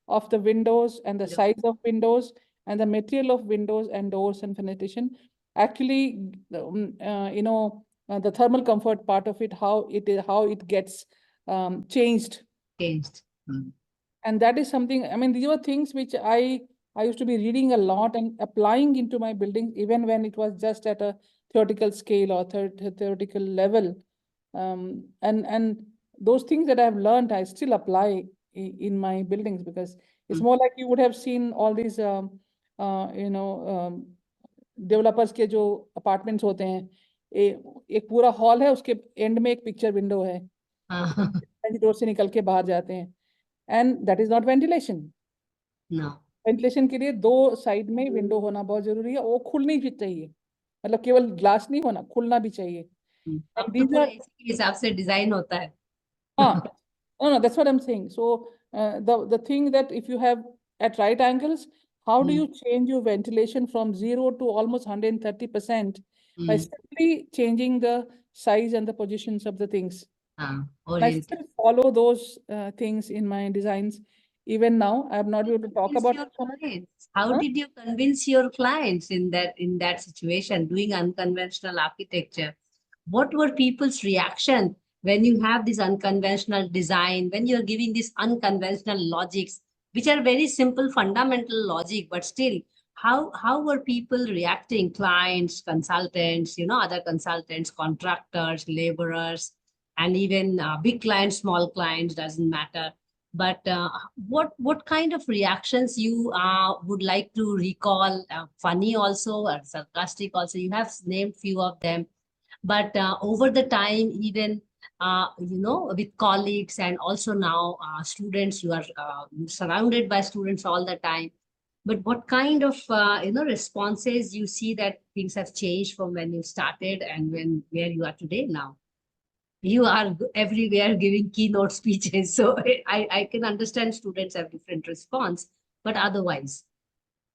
of the windows and the
Window.
size of windows and the material of windows and doors and fenestration actually, the thermal comfort part of it, how it gets changed.
Changed. Mm.
And that is something, I mean, these were things which I used to be reading a lot and applying into my buildings, even when it was just at a theoretical scale or theoretical level. And those things that I've learned, I still apply in my buildings, because it's more like you would have seen all these, developers के जो apartments होते हैं, एक पूरा hall है, उसके and में एक पिक्चर विंडो है, डोर से निकल के बाहर जाते हैं. And that is not ventilation.
No.
Ventilation के लिए 2 साइड में विंडो होना बहुत जरूरी है. वो खुलनी भी चाहिए, मतलब केवल ग्लास नहीं होना, खुलना भी चाहिए.
अब तो
These
पूरा
are,
इसी के हिसाब से डिजाइन होता है.
हाँ, no, that's what I'm saying. So the thing that if you have at right angles, how do you change your ventilation from 0 to almost 130% by simply changing the size and the positions of the things? I
Orient.
still follow those things in my designs. Even now, I have not been able to talk about it so much.
How
Huh?
did you convince your clients in that situation, doing unconventional architecture? What were people's reaction when you have this unconventional design, when you're giving these unconventional logics, which are very simple, fundamental logic, but still, how were people reacting? Clients, consultants, other consultants, contractors, laborers, and even big clients, small clients, doesn't matter. But what kind of reactions you would like to recall? Funny also, or sarcastic also. You have named few of them, but over the time, even with colleagues and also now students, you are surrounded by students all the time. But what kind of responses you see that things have changed from when you started and where you are today now? You are everywhere giving keynote speeches, so I can understand students have different response, but otherwise.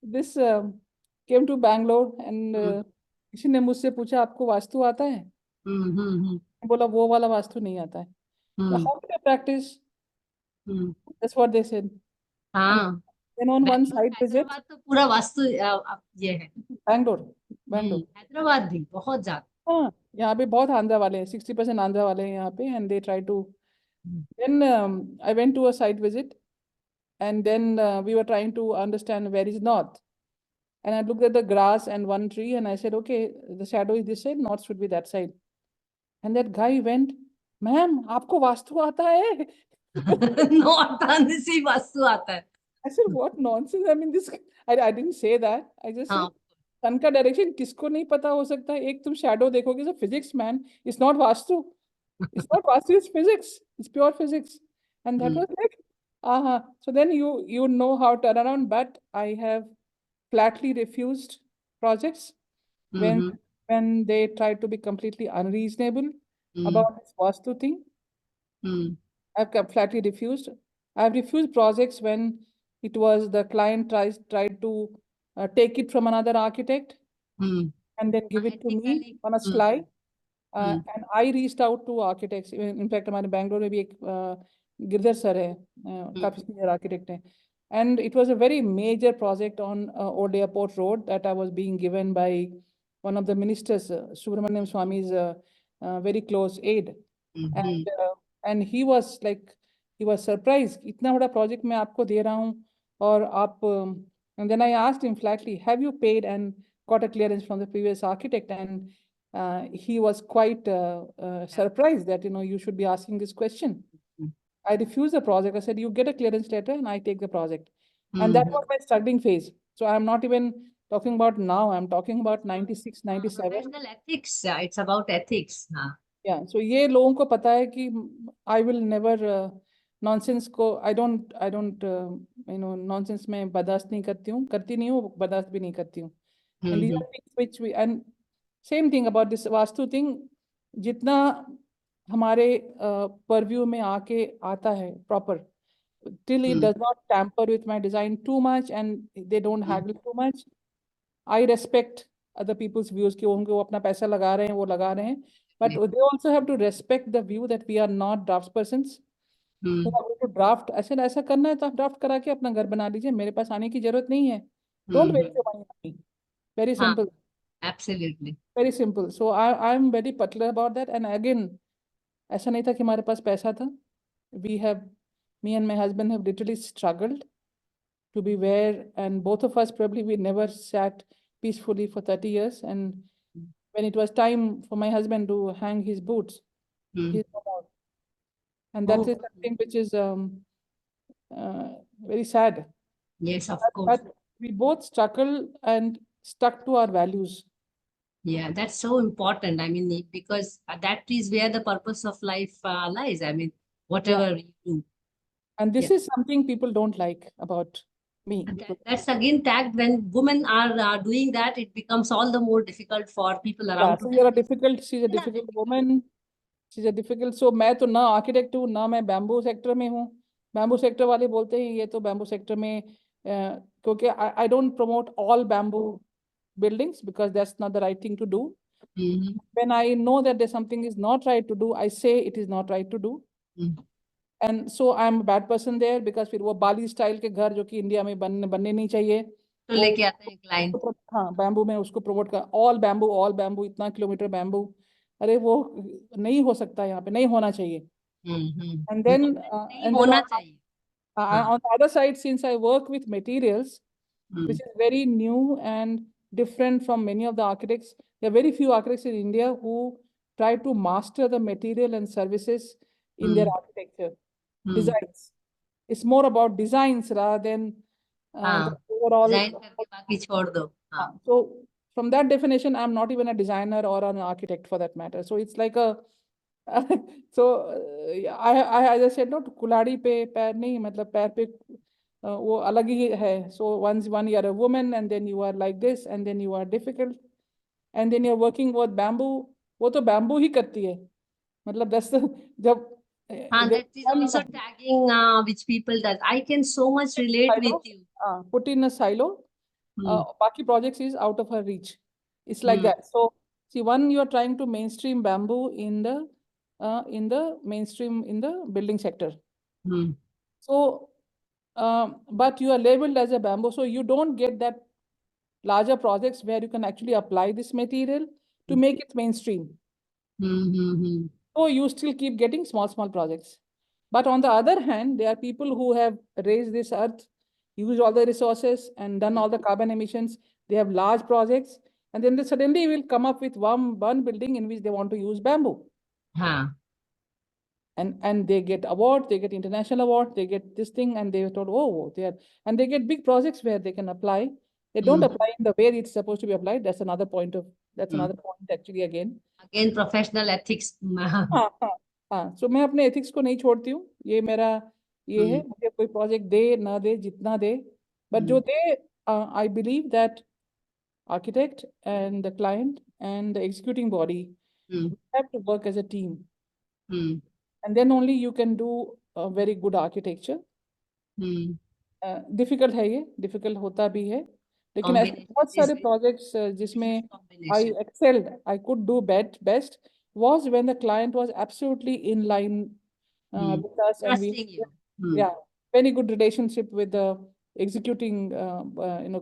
This came to Bangalore and किसी ने मुझसे पूछा आपको वास्तु आता है? बोला वो वाला वास्तु नहीं आता है. So how do you practice? That's what they said.
हाँ.
Then on one side visit,
Hyderabad तो पूरा वास्तु ये है.
Bangalore.
हैदराबाद भी बहुत ज्यादा.
हाँ, यहाँ पे बहुत आंध्रा वाले हैं, 60% आंध्रा वाले हैं यहाँ पे, and they try to. Then I went to a site visit, and then we were trying to understand where is north. And I looked at the grass and one tree, and I said, okay, the shadow is this side, north should be that side. And that guy went, ma'am, आपको वास्तु आता है?
No, आता से वास्तु आता है.
I said, what nonsense? I mean, this. I didn't say that. I just said, सन का direction किसको नहीं पता हो सकता है? एक तुम शैडो देखोगे, physics man, it's not vastu. It's not vastu, it's physics. It's pure physics. And that was like, so then you know how to turn around, but I have flatly refused projects when they try to be completely unreasonable about this vastu thing. I've flatly refused. I've refused projects when it was the client tried to take it from another architect and then give it to me on a slide. And I reached out to architects. In fact, हमारे बैंगलोर में भी एक Girdhar sir है, काफी senior architect हैं. And it was a very major project on Old Airport Road that I was being given by one of the ministers, Subramaniam Swami's very close aide. And he was surprised. इतना बड़ा project मैं आपको दे रहा हूँ और आप. And then I asked him flatly, have you paid and got a clearance from the previous architect? And he was quite surprised that, you should be asking this question. I refused the project. I said, you get a clearance letter and I take the project. And that was my struggling phase. So I'm not even talking about now. I'm talking about 96, 97.
Professional ethics, it's about ethics.
Yeah. So ये लोगों को पता है कि I will never nonsense को I don't nonsense में बर्दाश्त नहीं करती नहीं हूँ, बर्दाश्त भी नहीं करती हूँ. And these are things which we, and same thing about this vastu thing, जितना हमारे purview में आके आता है proper, till it does not tamper with my design too much and they don't haggle too much, I respect other people's views कि उनको अपना पैसा लगा रहे हैं, वो लगा रहे हैं. But they also have to respect the view that we are not draftspersons. तो ड्राफ्ट ऐसा करना है तो आप ड्राफ्ट करा के अपना घर बना लीजिए, मेरे पास आने की जरूरत नहीं है. Don't waste your money. Very simple.
Absolutely.
Very simple. So I'm very particular about that. And again, ऐसा नहीं था कि हमारे पास पैसा था. Me and my husband have literally struggled to be where, and both of us probably we never sat peacefully for 30 years. And when it was time for my husband to hang his boots, he's no more. And that is something which is very sad.
Yes, of course.
But we both struggled and stuck to our values.
Yeah, that's so important. I mean, because that is where the purpose of life lies. I mean, whatever we do.
And this is something people don't like about me.
That's again tagged when women are doing that, it becomes all the more difficult for people around.
So you're a difficult, she's a difficult woman. She's a difficult. So मैं तो ना architect हूँ ना मैं bamboo sector में हूँ. Bamboo sector वाले बोलते हैं ये तो बैम्बू सेक्टर में क्योंकि I don't promote all bamboo buildings because that's not the right thing to do. When I know that there's something is not right to do, I say it is not right to do. And so I'm a bad person there because फिर वो बाली style के घर जो कि India में बनने नहीं चाहिए
तो लेके आते हैं क्लाइंट.
हाँ बैम्बू में उसको प्रमोट कर ऑल बैम्बू इतना किलोमीटर बैम्बू. अरे वो नहीं हो सकता, यहाँ पे नहीं होना चाहिए. And then
होना चाहिए.
On the other side, since I work with materials, which is very new and different from many of the architects, there are very few architects in India who try to master the material and services in their architecture. Designs. It's more about designs rather than the overall.
Design करके बाकी छोड़ दो.
So from that definition, I'm not even a designer or an architect for that matter. So it's like a I as I said, no, कुल्हाड़ी पे पैर नहीं, मतलब पैर पे वो अलग ही है. So once you are a woman and then you are like this and then you are difficult and then you're working with bamboo, वो तो bamboo ही करती है. मतलब जब
that is also tagging which people does. I can so much relate with you.
Put in a silo. Baki projects is out of her reach. It's like that. So see, one, you are trying to mainstream bamboo in the mainstream in the building sector. So but you are labeled as a bamboo, so you don't get that larger projects where you can actually apply this material to make it mainstream. So you still keep getting small projects. But on the other hand, there are people who have raised this earth, used all the resources and done all the carbon emissions. They have large projects, and then they suddenly will come up with one building in which they want to use bamboo. And they get awards, they get international awards, they get this thing, and they are told, and they get big projects where they can apply. They don't apply in the way it's supposed to be applied. That's another point actually again.
Again, professional ethics.
So मैं अपने ethics को नहीं छोड़ती हूँ. ये मेरा ये है, मुझे कोई project दे ना दे जितना दे, but जो दे, I believe that architect and the client and the executing body have to work as a team. And then only you can do a very good architecture. Difficult है ये, difficult होता भी है, लेकिन ऐसे बहुत सारे projects जिसमें I excelled, I could do best was when the client was absolutely in line with us, and we very good relationship with the executing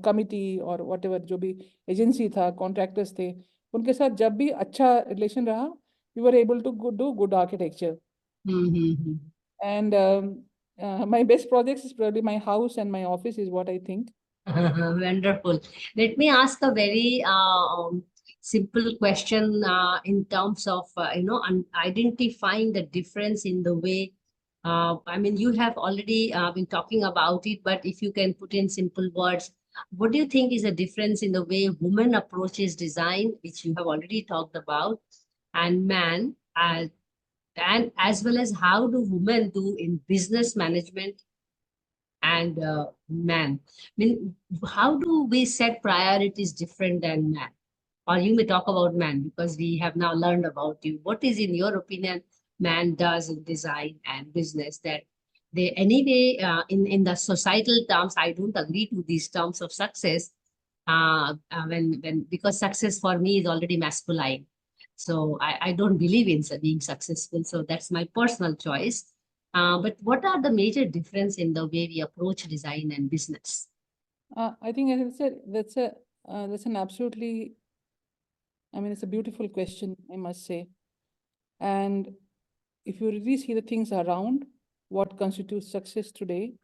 committee or whatever जो भी agency था, contractors थे, उनके साथ जब भी अच्छा relation रहा, we were able to do good architecture. And my best projects is probably my house and my office is what I think.
Wonderful. Let me ask a very simple question in terms of, identifying the difference in the way, I mean, you have already been talking about it, but if you can put in simple words, what do you think is the difference in the way woman approaches design, which you have already talked about, and man, and as well as how do women do in business management and man? I mean, how do we set priorities different than man? Or you may talk about man because we have now learned about you. What is, in your opinion, man does in design and business that they anyway in the societal terms? I don't agree to these terms of success. When because success for me is already masculine, so I don't believe in being successful. So that's my personal choice. But what are the major difference in the way we approach design and business?
I think as I said, that's an absolutely, I mean, it's a beautiful question, I must say. And if you really see the things around what constitutes success today,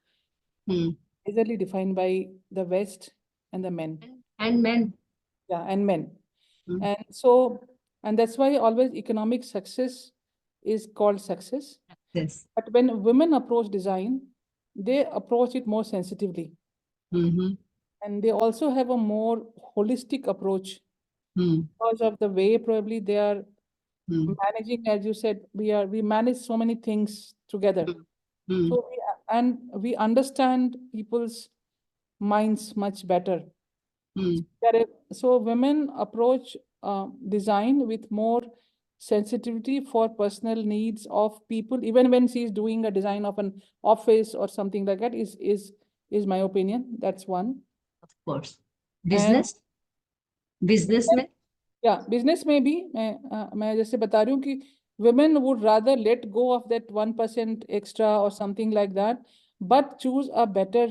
Hmm.
easily defined by the West and the men.
And men.
Yeah, and men.
Hmm.
And so, and that's why always economic success is called success.
Yes.
But when women approach design, they approach it more sensitively.
Mm-hmm.
And they also have a more holistic approach
Hmm.
because of the way probably they are
Hmm.
managing, as you said, we manage so many things together.
Hmm.
So we understand people's minds much better.
Hmm.
So women approach design with more sensitivity for personal needs of people, even when she's doing a design of an office or something like that, is my opinion. That's one.
Of course.
And
Business, businessmen.
या business में भी मैं जैसे बता रही हूँ कि women would rather let go of that 1% extra or something like that, but choose a better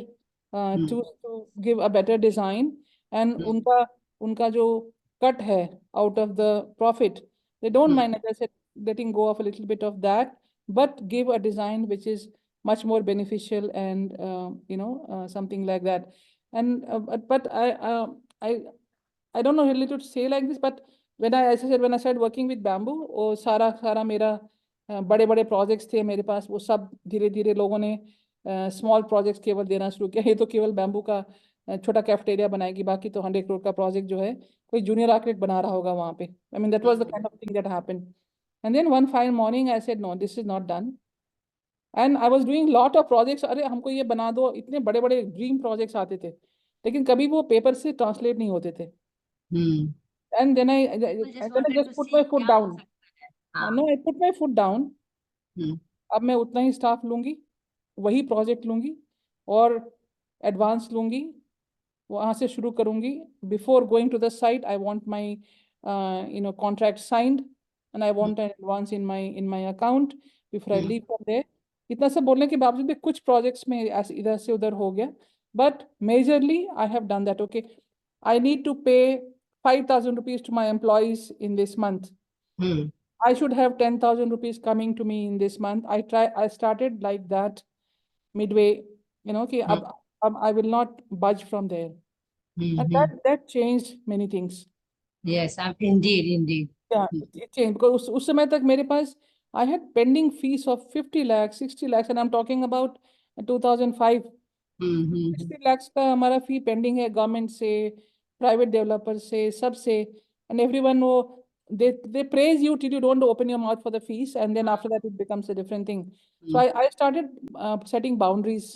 choose to give a better design, and उनका जो cut है out of the profit, they don't mind, as I said, letting go of a little bit of that, but give a design which is much more beneficial and something like that. And but I don't know really to say like this, but when as I said, when I started working with bamboo, वो सारा मेरा बड़े बड़े projects थे मेरे पास, वो सब धीरे धीरे लोगों ने स्मॉल प्रोजेक्ट्स केवल देना शुरू किया. ये तो केवल बैम्बू का छोटा कैफेटेरिया बनाएगी, बाकी तो 100 करोड़ का प्रोजेक्ट जो है कोई जूनियर आर्किटेक्ट बना रहा होगा वहाँ पे. I mean that was the kind of thing that happened. And then one fine morning I said no, this is not done. And I was doing lot of projects. अरे हमको ये बना दो, इतने बड़े बड़े ड्रीम प्रोजेक्ट्स आते थे, लेकिन कभी वो पेपर से ट्रांसलेट नहीं होते थे. And then
People just wanted
just
to
put my
see
foot
क्या हो
down.
सकता है.
No, I put my foot down.
Hmm.
अब मैं उतना ही स्टाफ लूंगी, वही प्रोजेक्ट लूंगी और एडवांस लूंगी, वहां से शुरू करूंगी. Before going to the site I want my contract signed and I want an advance in my account before I leave from there. इतना सब बोलने के बावजूद भी कुछ प्रोजेक्ट्स में इधर से उधर हो गया, but majorly I have done that. Okay, I need to pay 5,000 rupees to my employees in this month. I should have 10,000 rupees coming to me in this month. I started like that midway, okay, I will not budge from there. And that changed many things.
Yes, indeed.
Yeah, it changed because उस समय तक मेरे पास I had pending fees of 50 lakhs, 60 lakhs, and I'm talking about 2005. 60 lakhs का हमारा फी pending है government से, private developer से, सब से. And everyone वो they praise you till you don't open your mouth for the fees, and then after that it becomes a different thing. So I started setting boundaries.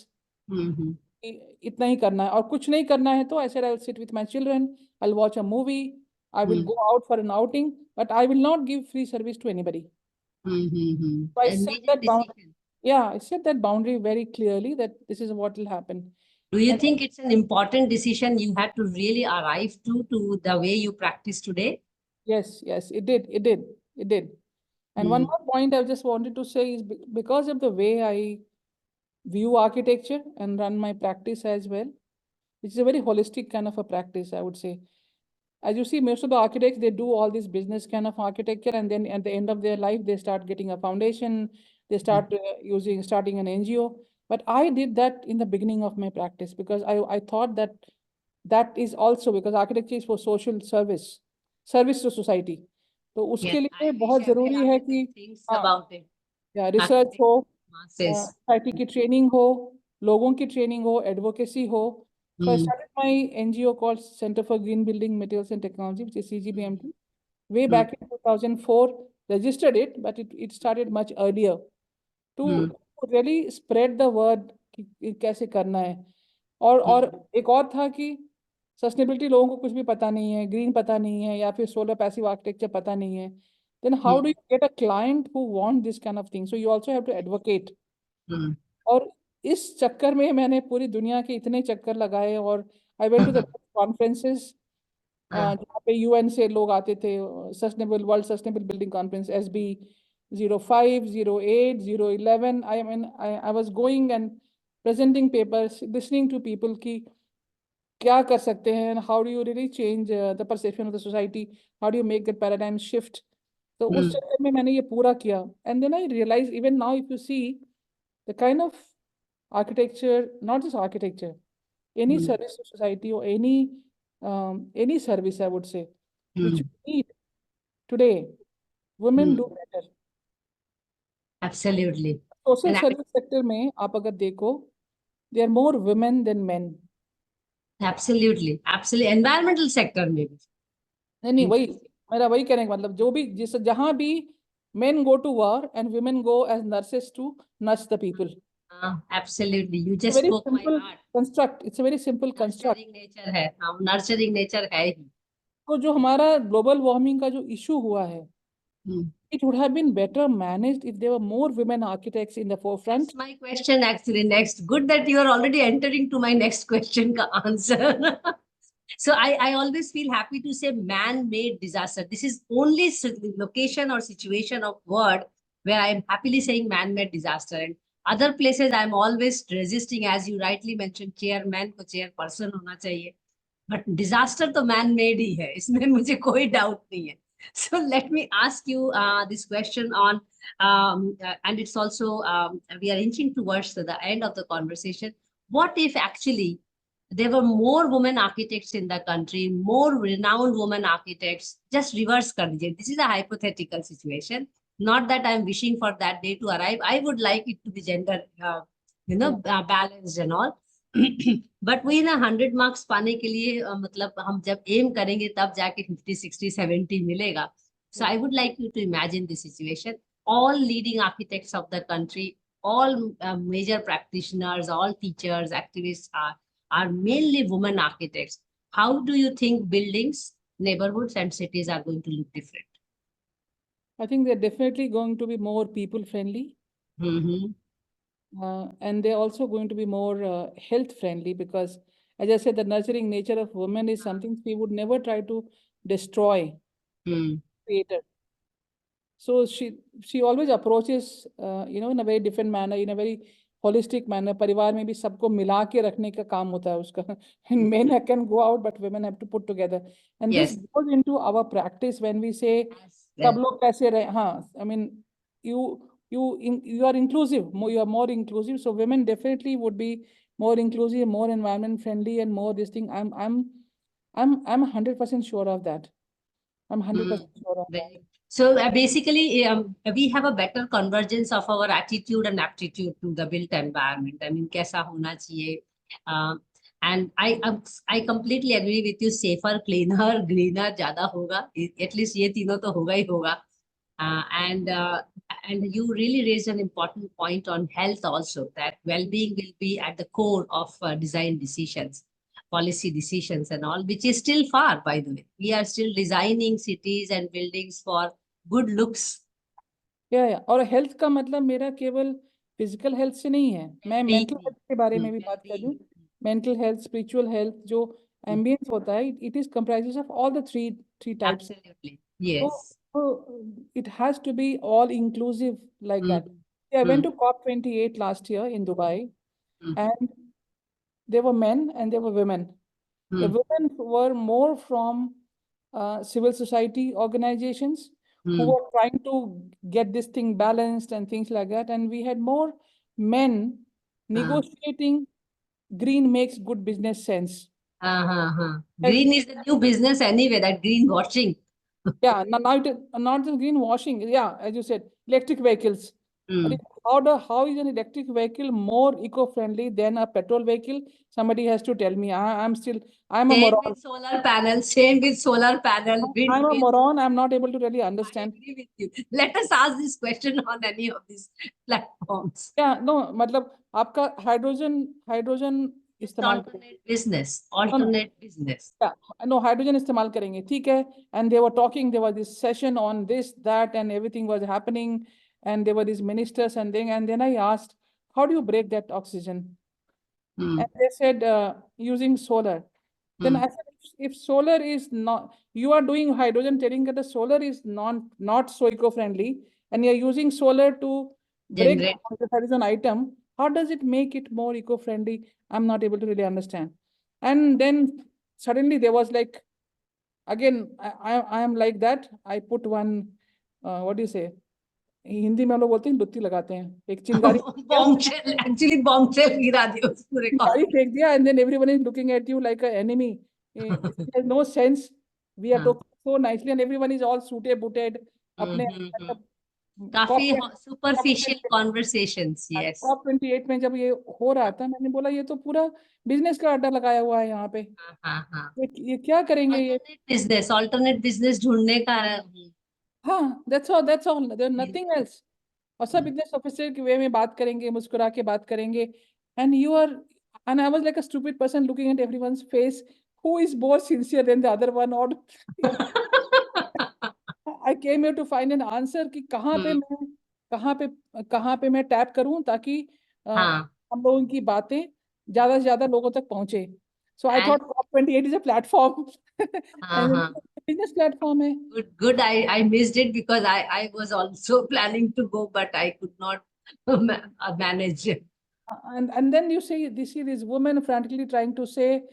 इतना ही करना है और कुछ नहीं करना है तो I said I will sit with my children, I'll watch a movie, I will go out for an outing, but I will not give free service to anybody. So I
And
set
major
that boundary.
decision.
Yeah, I set that boundary very clearly that this is what will happen.
Do you
And
think it's an important decision you had to really arrive to the way you practice today?
yes, it did. And one more point I just wanted to say is because of the way I view architecture and run my practice as well, which is a very holistic kind of a practice, I would say. As you see, most of the architects, they do all this business kind of architecture, and then at the end of their life, they start getting a foundation, they start starting an NGO. But I did that in the beginning of my practice because I thought that is also because architecture is for social service. Service to society. तो उसके
Yes, I
लिए
wish
बहुत
every
जरूरी है
architect
कि
thinks
हाँ,
about it.
या research
Architect
हो,
masses.
सोसाइटी की ट्रेनिंग हो, लोगों की ट्रेनिंग हो, एडवोकेसी हो. So I
Hmm.
started my NGO called Center for Green Building Materials and Technology, which is CGBMT, way
Hmm.
back in 2004. Registered it, but it started much earlier to really spread the word कि कैसे करना है. और एक और था कि sustainability लोगों को कुछ भी पता नहीं है, ग्रीन पता नहीं है, या फिर सोलर पैसिव आर्किटेक्चर पता नहीं है. Then how do you get a client who want this kind of thing? So you also have to advocate.
Hmm.
और इस चक्कर में मैंने पूरी दुनिया के इतने चक्कर लगाए, और I went to the conferences जहाँ पे यूएन से लोग आते थे. Sustainable world sustainable building conference SB 05, 08, 011. I was going and presenting papers, listening to people कि क्या कर सकते हैं, how do you really change the perception of the society, how do you make that paradigm shift. तो उस चक्कर में मैंने ये पूरा किया. And then I realized even now if you see the kind of architecture, not just architecture, any service to society or any service I would say, which you need today, women do better.
Absolutely.
Social
And
service sector में आप अगर देखो, there are more women than men.
absolutely. Environmental sector में भी.
नहीं वही मेरा वही कहने का मतलब, जो भी जिस जहाँ भी men go to war and women go as nurses to nurse the people.
Absolutely. You
It's a
just
very
spoke my
simple
heart.
construct. It's a very simple construct.
Nurturing nature है. हाँ, nurturing nature है ही.
तो जो हमारा global warming का जो issue हुआ है, it would have been better managed if there were more women architects in the forefront.
That's my question actually next. Good that you are already entering to my next question ka answer. So I always feel happy to say man-made disaster. This is only location or situation of word where I'm happily saying man-made disaster. And other places I'm always resisting, as you rightly mentioned, chairman को chairperson होना चाहिए. But disaster तो man-made ही है. इसमें मुझे कोई doubt नहीं है. So let me ask you this question on, and it's also, we are inching towards the end of the conversation. What if actually there were more women architects in the country, more renowned women architects? Just reverse kar dijiye. This is a hypothetical situation. Not that I'm wishing for that day to arrive. I would like it to be gender, balanced and all. But वही ना 100 marks पाने के लिए मतलब हम जब M करेंगे तब जाके 50, 60, 70 मिलेगा. So I would like you to imagine the situation. All leading architects of the country, all major practitioners, all teachers, activists are mainly women architects. How do you think buildings, neighborhoods, and cities are going to look different?
I think they're definitely going to be more people friendly. And they're also going to be more health friendly, because as I said, the nurturing nature of women is something we would never try to destroy, create it. So she always approaches, in a very different manner, in a very holistic manner. परिवार में भी सबको मिला के रखने का काम होता है उसका. And men can go out, but women have to put together. And
Yes.
this goes into our practice when we say, सब लोग कैसे रहे. हाँ, I mean, you are inclusive. You are more inclusive. So women definitely would be more inclusive, more environment friendly, and more this thing. I'm 100% sure of that. I'm 100% sure of that.
So basically, we have a better convergence of our attitude and aptitude to the built environment. I mean, कैसा होना चाहिए? And I completely agree with you. Safer, cleaner, greener ज़्यादा होगा. At least ये तीनों तो होगा ही होगा. And you really raised an important point on health also, that well-being will be at the core of design decisions, policy decisions and all, which is still far, by the way. We are still designing cities and buildings for good looks.
या और health का मतलब मेरा केवल physical health से नहीं है. मैं मेंटल हेल्थ के बारे में भी बात कर दूं. मेंटल हेल्थ, स्पिरिचुअल हेल्थ, जो एम्बियंस होता है, it is comprises of all the three types.
Absolutely. Yes.
So it has to be all inclusive like that. I went to COP28 last year in Dubai, and there were men and there were women. The women were more from civil society organizations who were trying to get this thing balanced and things like that. And we had more men negotiating green makes good business sense.
Green is the new business anyway, that greenwashing.
Yeah, now not just greenwashing. Yeah, as you said, electric vehicles.
Hmm.
How is an electric vehicle more eco-friendly than a petrol vehicle? Somebody has to tell me. I'm a
Same
moron.
with solar panel, same with solar panel,
I'm a
windmill.
moron. I'm not able to really
I
understand.
agree with you. Let us ask this question on any of these platforms.
Yeah, no, मतलब आपका hydrogen
Just
इस्तेमाल करेंगे. No, no,
alternate business.
yeah, no, hydrogen इस्तेमाल करेंगे, ठीक है. And they were talking, there was this session on this, that, and everything was happening, and there were these ministers and then I asked, how do you break that oxygen?
Hmm.
And they said, using solar. Then
Hmm.
I said, if solar is not, you are doing hydrogen, telling that the solar is not so eco-friendly, and you're using solar to break
Generate.
the hydrogen item, how does it make it more eco-friendly? I'm not able to really understand. And then suddenly there was like, again, I am like that. I put one, what do you say? Hindi में हम लोग बोलते हैं लुत्ती लगाते हैं, एक चिंगारी
Bombshell. Actually, bombshell गिरा दिया उस पूरे
चिंगारी
कॉल.
फेंक दिया, and then everyone is looking at you like an enemy. It has no sense. We are
हाँ.
talking so nicely and everyone is all suited booted. अपने
हम्म.
मतलब
काफी
COP
superficial conversations. Yes.
COP 28 में जब ये हो रहा था, मैंने बोला ये तो पूरा बिजनेस का अड्डा लगाया हुआ है यहाँ पे.
हाँ हाँ हाँ.
ये क्या करेंगे ये.
alternate business ढूंढने का.
हाँ, that's all, there's nothing else. और सब इतने sophisticated वे में बात करेंगे, मुस्कुरा के बात करेंगे. And you are, and I was like a stupid person looking at everyone's face. Who is more sincere than the other one? Or I came here to find an answer कि कहाँ पे मैं टैप करूं ताकि
हाँ.
हम लोगों की बातें ज्यादा से ज्यादा लोगों तक पहुंचे. So I
And
thought COP28 is a platform.
हाँ
And
हाँ.
business platform है.
Good. I missed it because I was also planning to go, but I could not manage.
And then you see this woman frantically trying to say,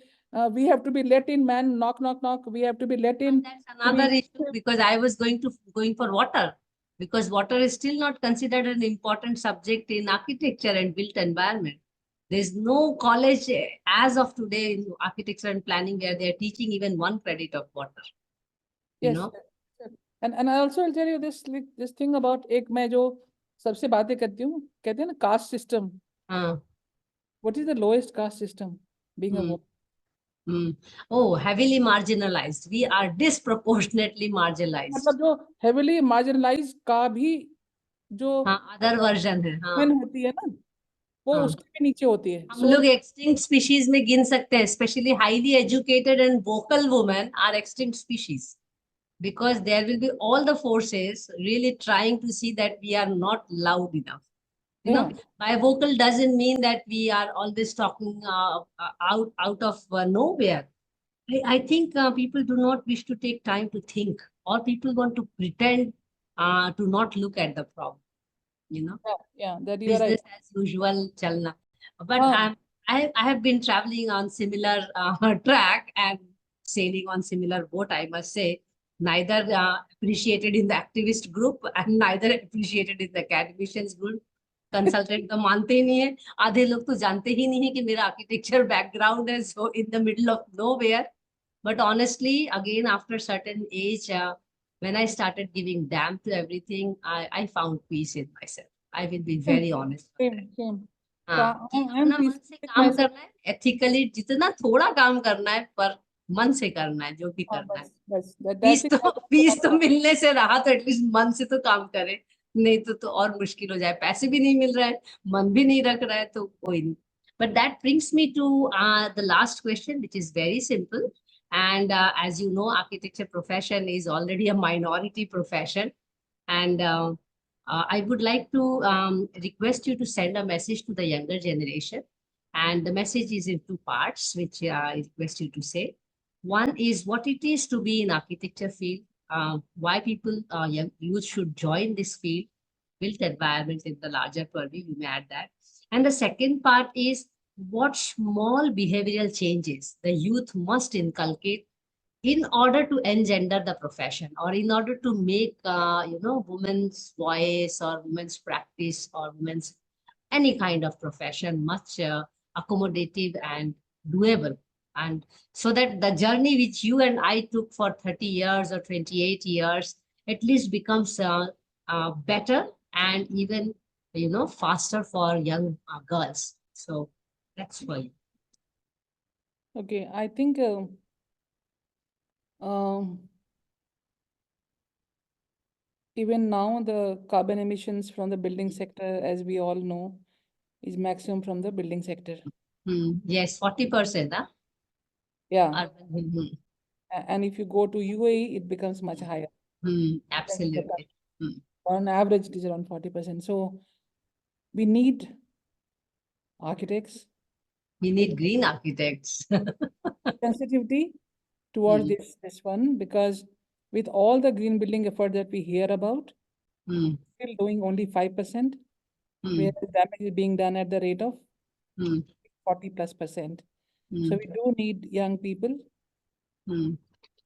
we have to be let in, man, knock, knock, knock. We have to be let in.
That's another issue because I was going for water, because water is still not considered an important subject in architecture and built environment. There's no college as of today in architecture and planning where they're teaching even one credit of water. You
Yes.
know?
And I also will tell you this thing about एक मैं जो सबसे बातें करती हूँ, कहते हैं ना caste system.
हाँ.
What is the lowest caste system? Being a
Hmm.
woman.
Hmm. Oh, heavily marginalized. We are disproportionately marginalized.
मतलब जो heavily marginalized का भी जो
हाँ, other version है. हाँ.
women होती है ना, वो
हाँ.
उसके भी नीचे होती है.
हम
So
लोग एक्सटिंक्ट स्पीशीज में गिन सकते हैं, specially highly educated and vocal women are extinct species, because there will be all the forces really trying to see that we are not loud enough. You know,
yeah,
by vocal doesn't mean that we are always talking out of nowhere. I think people do not wish to take time to think, or people want to pretend to not look at the problem. You know,
that you are right.
business as usual chalna. But
हाँ,
I have been traveling on similar track and sailing on similar boat, I must say. Neither appreciated in the activist group and neither appreciated in the academicians group. Consultant तो मानते ही नहीं है, आधे लोग तो जानते ही नहीं है कि मेरा आर्किटेक्चर बैकग्राउंड है, so in the middle of nowhere. But honestly, again, after certain age, when I started giving damn to everything, I found peace in myself. I will be very honest with that.
same. So
हाँ, कि
I am
अपना मन
peaceful
से
with
काम
myself.
करना है, ethically जितना थोड़ा काम करना है, पर मन से करना है, जो भी
हाँ,
करना है.
बस that's it.
फीस तो मिलने से रहा, तो एटलीस्ट मन से तो काम करे. नहीं तो और मुश्किल हो जाए, पैसे भी नहीं मिल रहा है, मन भी नहीं रख रहा है, तो कोई नहीं. But that brings me to the last question, which is very simple. And as you know, architecture profession is already a minority profession. And I would like to request you to send a message to the younger generation. And the message is in two parts, which I request you to say. One is what it is to be in architecture field, why people, young youth should join this field, built environment in the larger purview, you may add that. And the second part is what small behavioral changes the youth must inculcate in order to engender the profession, or in order to make women's voice or women's practice or women's any kind of profession much accommodative and doable. And so that the journey which you and I took for 30 years or 28 years at least becomes better and even, faster for young girls. So that's for you.
Okay, I think um, even now the carbon emissions from the building sector, as we all know, is maximum from the building sector.
Yes, 40%. Huh?
Yeah,
Urban.
and if you go to UAE, it becomes much higher. Depends on the
Absolutely.
country. On average, it is around 40%. So we need architects,
We need green architects.
sensitivity towards
Mm,
this one, because with all the green building effort that we hear about,
mm,
still doing only 5%, where
mm,
the damage is being done at the rate of
mm,
40+%. So
mm,
we do need young people,
mm,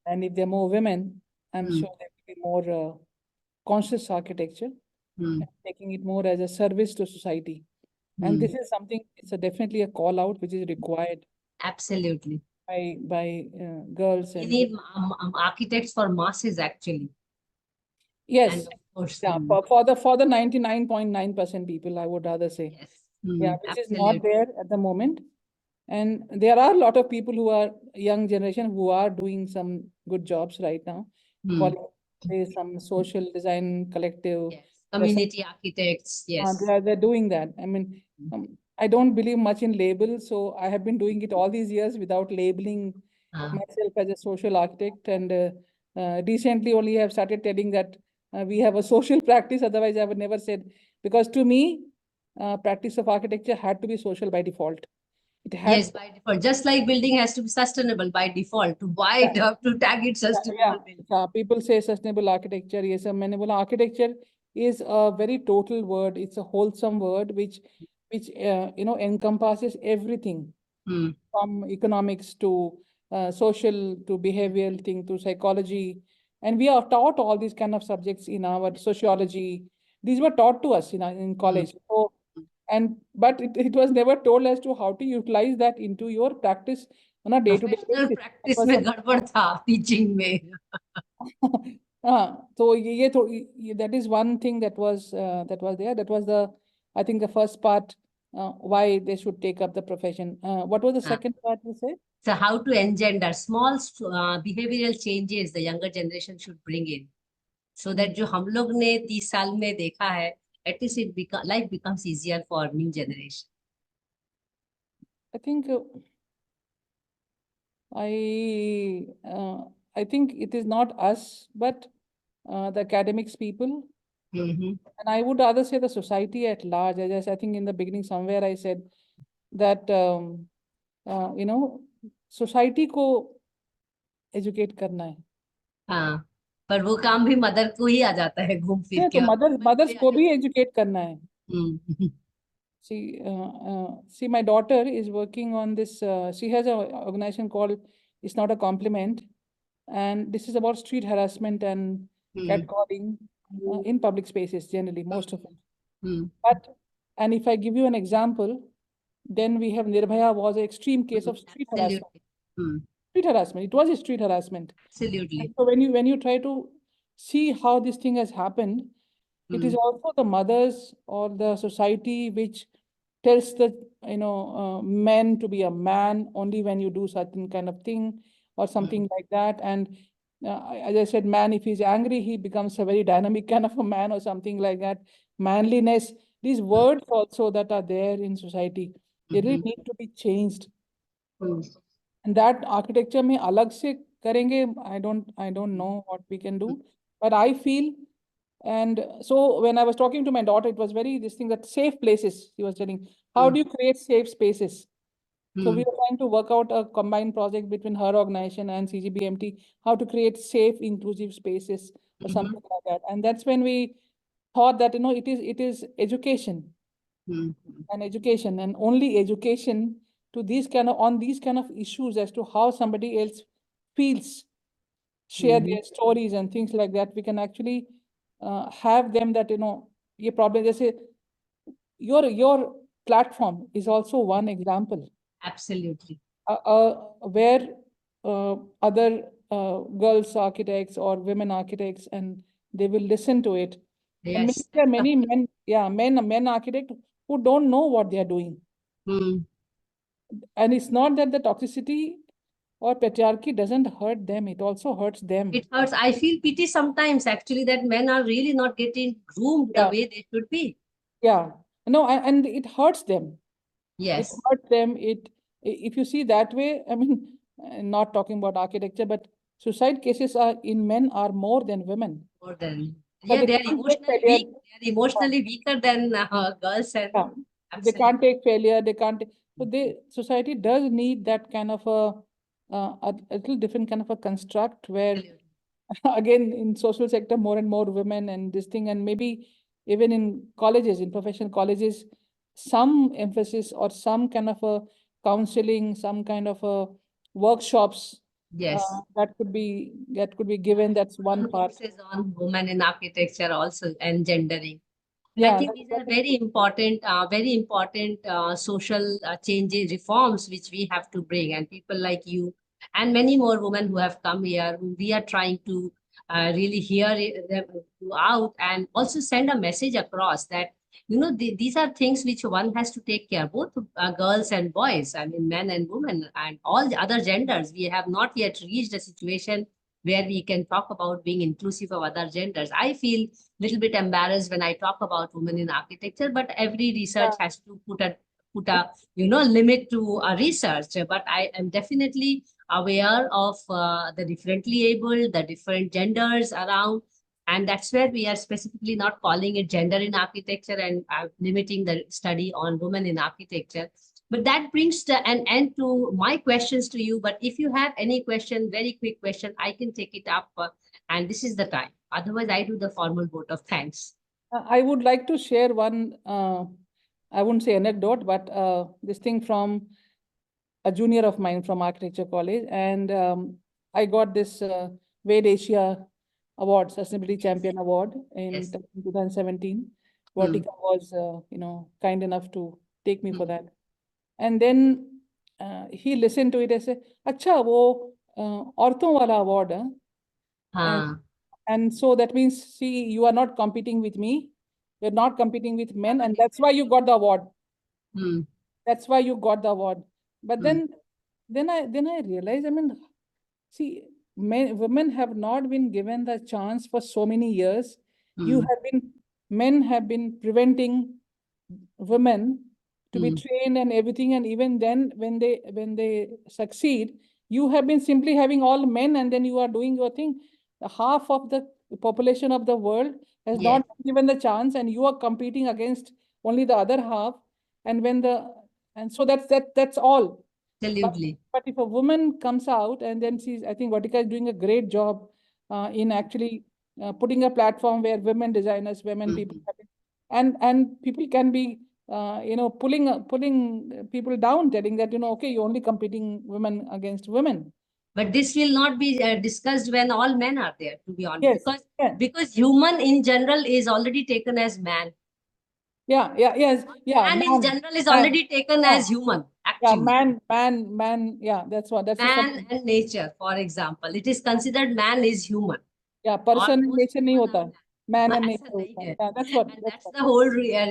and if there are more women, I'm
mm,
sure there will be more conscious architecture,
mm,
taking it more as a service to society. And
mm.
this is something, it's definitely a call out which is required
Absolutely.
by girls
We
and
need architects for masses actually. And
yes,
of course,
yeah, for the 99.9% people, I would rather say.
yes,
Yeah, which is not
absolutely.
there at the moment. And there are a lot of people who are young generation who are doing some good jobs right now.
Mm,
Calling there's some social design collective.
yes.
There's some,
Community architects,
they
yes.
are they're doing that. I mean, I don't believe much in labels, so I have been doing it all these years without labeling
Uh,
myself as a social architect. And recently only have started telling that we have a social practice. Otherwise, I would never said, because to me, practice of architecture had to be social by default. It had
yes, by default. Just like building has to be sustainable by default. To why it have to tag it
yeah,
sustainable building?
yeah, people say sustainable architecture. Yes, a मैंने बोला architecture is a very total word. It's a wholesome word which encompasses everything
Mm,
from economics to social to behavioral thing to psychology, and we are taught all these kind of subjects in our sociology. These were taught to us in
mm.
college. So and but it was never told as to how to utilize that into your practice on a day-to-day
Professional
basis. That
practice
was
में गड़बड़ था teaching में.
so that is one thing that was there. That was I think the first part why they should take up the profession. What was the
हाँ.
second part you say?
So how to engender small behavioral changes the younger generation should bring in, so that जो हम लोग ने 30 साल में देखा है, at least life becomes easier for new generation.
I think I think it is not us, but the academics people,
Mm-hmm.
and I would rather say the society at large. As I think in the beginning somewhere I said that society को educate करना है.
हाँ, पर वो काम भी mother को ही आ जाता है घूम फिर
नहीं
के,
तो
और women
मदर्स
पे आ
को भी
जाता
एजुकेट करना है.
है.
See, my daughter is working on this. She has an organization called It's Not a Compliment, and this is about street harassment and
hmm,
catcalling in public spaces generally, most of it.
Hmm,
But and if I give you an example, then we have Nirbhaya was an extreme case of street harassment.
absolutely. Hmm,
Street harassment. It was a street harassment. And
absolutely.
so when you try to see how this thing has happened, it is
hmm,
also the mothers or the society which tells the men to be a man only when you do certain kind of thing or something like that. And as I said, man, if he's angry, he becomes a very dynamic kind of a man or something like that. Manliness, these words also that are there in society, they really
hmm,
need to be changed.
Hmm,
And that architecture में अलग से करेंगे. I don't know what we can do, but I feel. And so when I was talking to my daughter, it was very this thing that safe places. She was telling, how do you create safe spaces? So we
hmm,
were trying to work out a combined project between her organization and CGBMT, how to create safe, inclusive spaces or
hmm,
something like that. And that's when we thought that it is education
hmm,
and only education to these kind of issues as to how somebody else feels, share
hmm,
their stories and things like that. We can actually have them that ये problem जैसे your platform is also one example.
absolutely.
where other girls architects or women architects, and they will listen to it. And maybe
Yes.
there are many men, men architects who don't know what they are doing.
Mm.
And it's not that the toxicity or patriarchy doesn't hurt them, it also hurts them.
It hurts. I feel pity sometimes actually that men are really not getting groomed the
Yeah,
way they should be.
yeah. No, and it hurts them. It
Yes.
hurts them. If you see that way, I mean, not talking about architecture, but suicide cases are in men are more than women.
More than,
But
yeah,
they
they are
can't take
emotionally
failure.
weak. They are emotionally weaker than girls, and
Yeah, they
absolutely.
can't take failure. They can't. So society does need that kind of a little different kind of a construct where,
Absolutely.
again, in social sector, more and more women and this thing, and maybe even in colleges, in professional colleges, some emphasis or some kind of a counseling, some kind of a workshops
Yes.
that could be given. That's one
One
part.
courses on women in architecture also and gendering. I
Yeah,
think these are very important social changes, reforms which we have to bring. And people like you and many more women who have come here, who we are trying to really them out and also send a message across that, these are things which one has to take care, both girls and boys, I mean, men and women and all the other genders. We have not yet reached a situation where we can talk about being inclusive of other genders. I feel little bit embarrassed when I talk about women in architecture, but every research
yeah.
has to put a limit to a research. But I am definitely aware of the differently able, the different genders around, and that's where we are specifically not calling it gender in architecture and limiting the study on women in architecture. But that brings an end to my questions to you. But if you have any question, very quick question, I can take it up, and this is the time. Otherwise, I do the formal vote of thanks.
I would like to share one, I wouldn't say anecdote, but this thing from a junior of mine from architecture college. And I got this Wade Asia Award, Sustainability Champion Award in
Yes.
2017.
Hmm.
Vertica was, kind enough to take me
Hmm.
for that. And then he listened to it and said, "Acha, wo औरतों वाला award, huh?" And
हाँ.
and so that means, see, you are not competing with me. You're not competing with men, and that's why you got the award.
Hmm.
That's why you got the award. But
Hmm.
then I realized, I mean, see, women have not been given the chance for so many years.
Hmm.
Men have been preventing women to be
Hmm.
trained and everything. And even then, when they succeed, you have been simply having all men, and then you are doing your thing. Half of the population of the world has
Yes.
not been given the chance, and you are competing against only the other half. And when the and so that's all. But
Absolutely.
but if a woman comes out and then she's, I think Vatika is doing a great job in actually putting a platform where women designers, women people,
Hmm.
and people can be pulling people down, telling that, okay, you're only competing women against women.
But this will not be discussed when all men are there, to be honest,
Yes.
because
Yeah.
human in general is already taken as man.
Yeah. Yeah. Yes. Yeah.
Man in general is
Man.
already taken
Yeah.
as human,
Yeah.
actually.
Man. Yeah. That's the
Man
something.
and nature, for example, it is considered man is human,
Yeah.
or
Person and
most
nature नहीं
human
होता
are
है. Man and
ऐसा
nature
नहीं
होता है.
है.
Yeah. That's what.
And
That's
that's
what.
the whole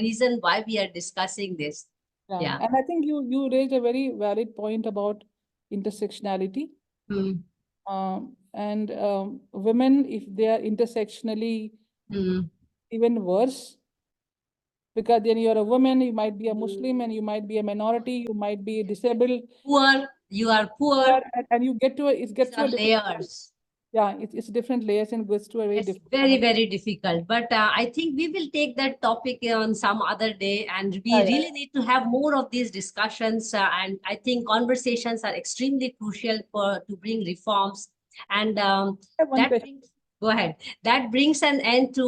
reason why we are discussing this.
Yeah,
Yeah.
and I think you raised a very valid point about intersectionality.
Hmm.
And women, if they are intersectionally,
Hmm.
even worse, because then you're a woman, you might be a Muslim, and you might be a minority, you might be disabled,
Poor, you are poor.
and you get to it
These
gets to
are
a different level.
layers.
Yeah, it's different layers and goes to a very
It's
different kind
very,
of.
very difficult. But I think we will take that topic on some other day. And
Yeah,
we
yeah,
really need to have more of these discussions. And I think conversations are extremely crucial to bring reforms. And
I have one
that
question.
brings, go ahead. That brings an end to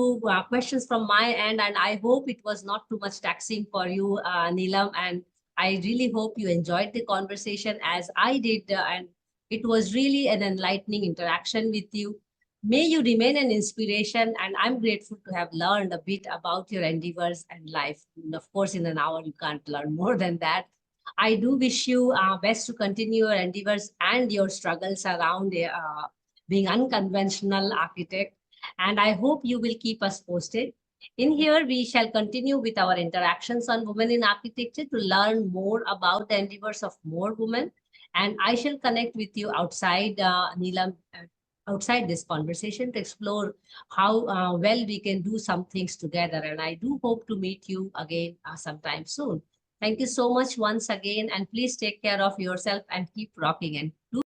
questions from my end. And I hope it was not too much taxing for you, Neelam. And I really hope you enjoyed the conversation as I did. And it was really an enlightening interaction with you. May you remain an inspiration, and I'm grateful to have learned a bit about your endeavors and life. And of course, in an hour, you can't learn more than that. I do wish you best to continue your endeavors and your struggles around being unconventional architect. And I hope you will keep us posted. In here, we shall continue with our interactions on women in architecture to learn more about the endeavors of more women. And I shall connect with you outside, Neelam, outside this conversation to explore how well we can do some things together. And I do hope to meet you again sometime soon. Thank you so much once again, and please take care of yourself and keep rocking. And do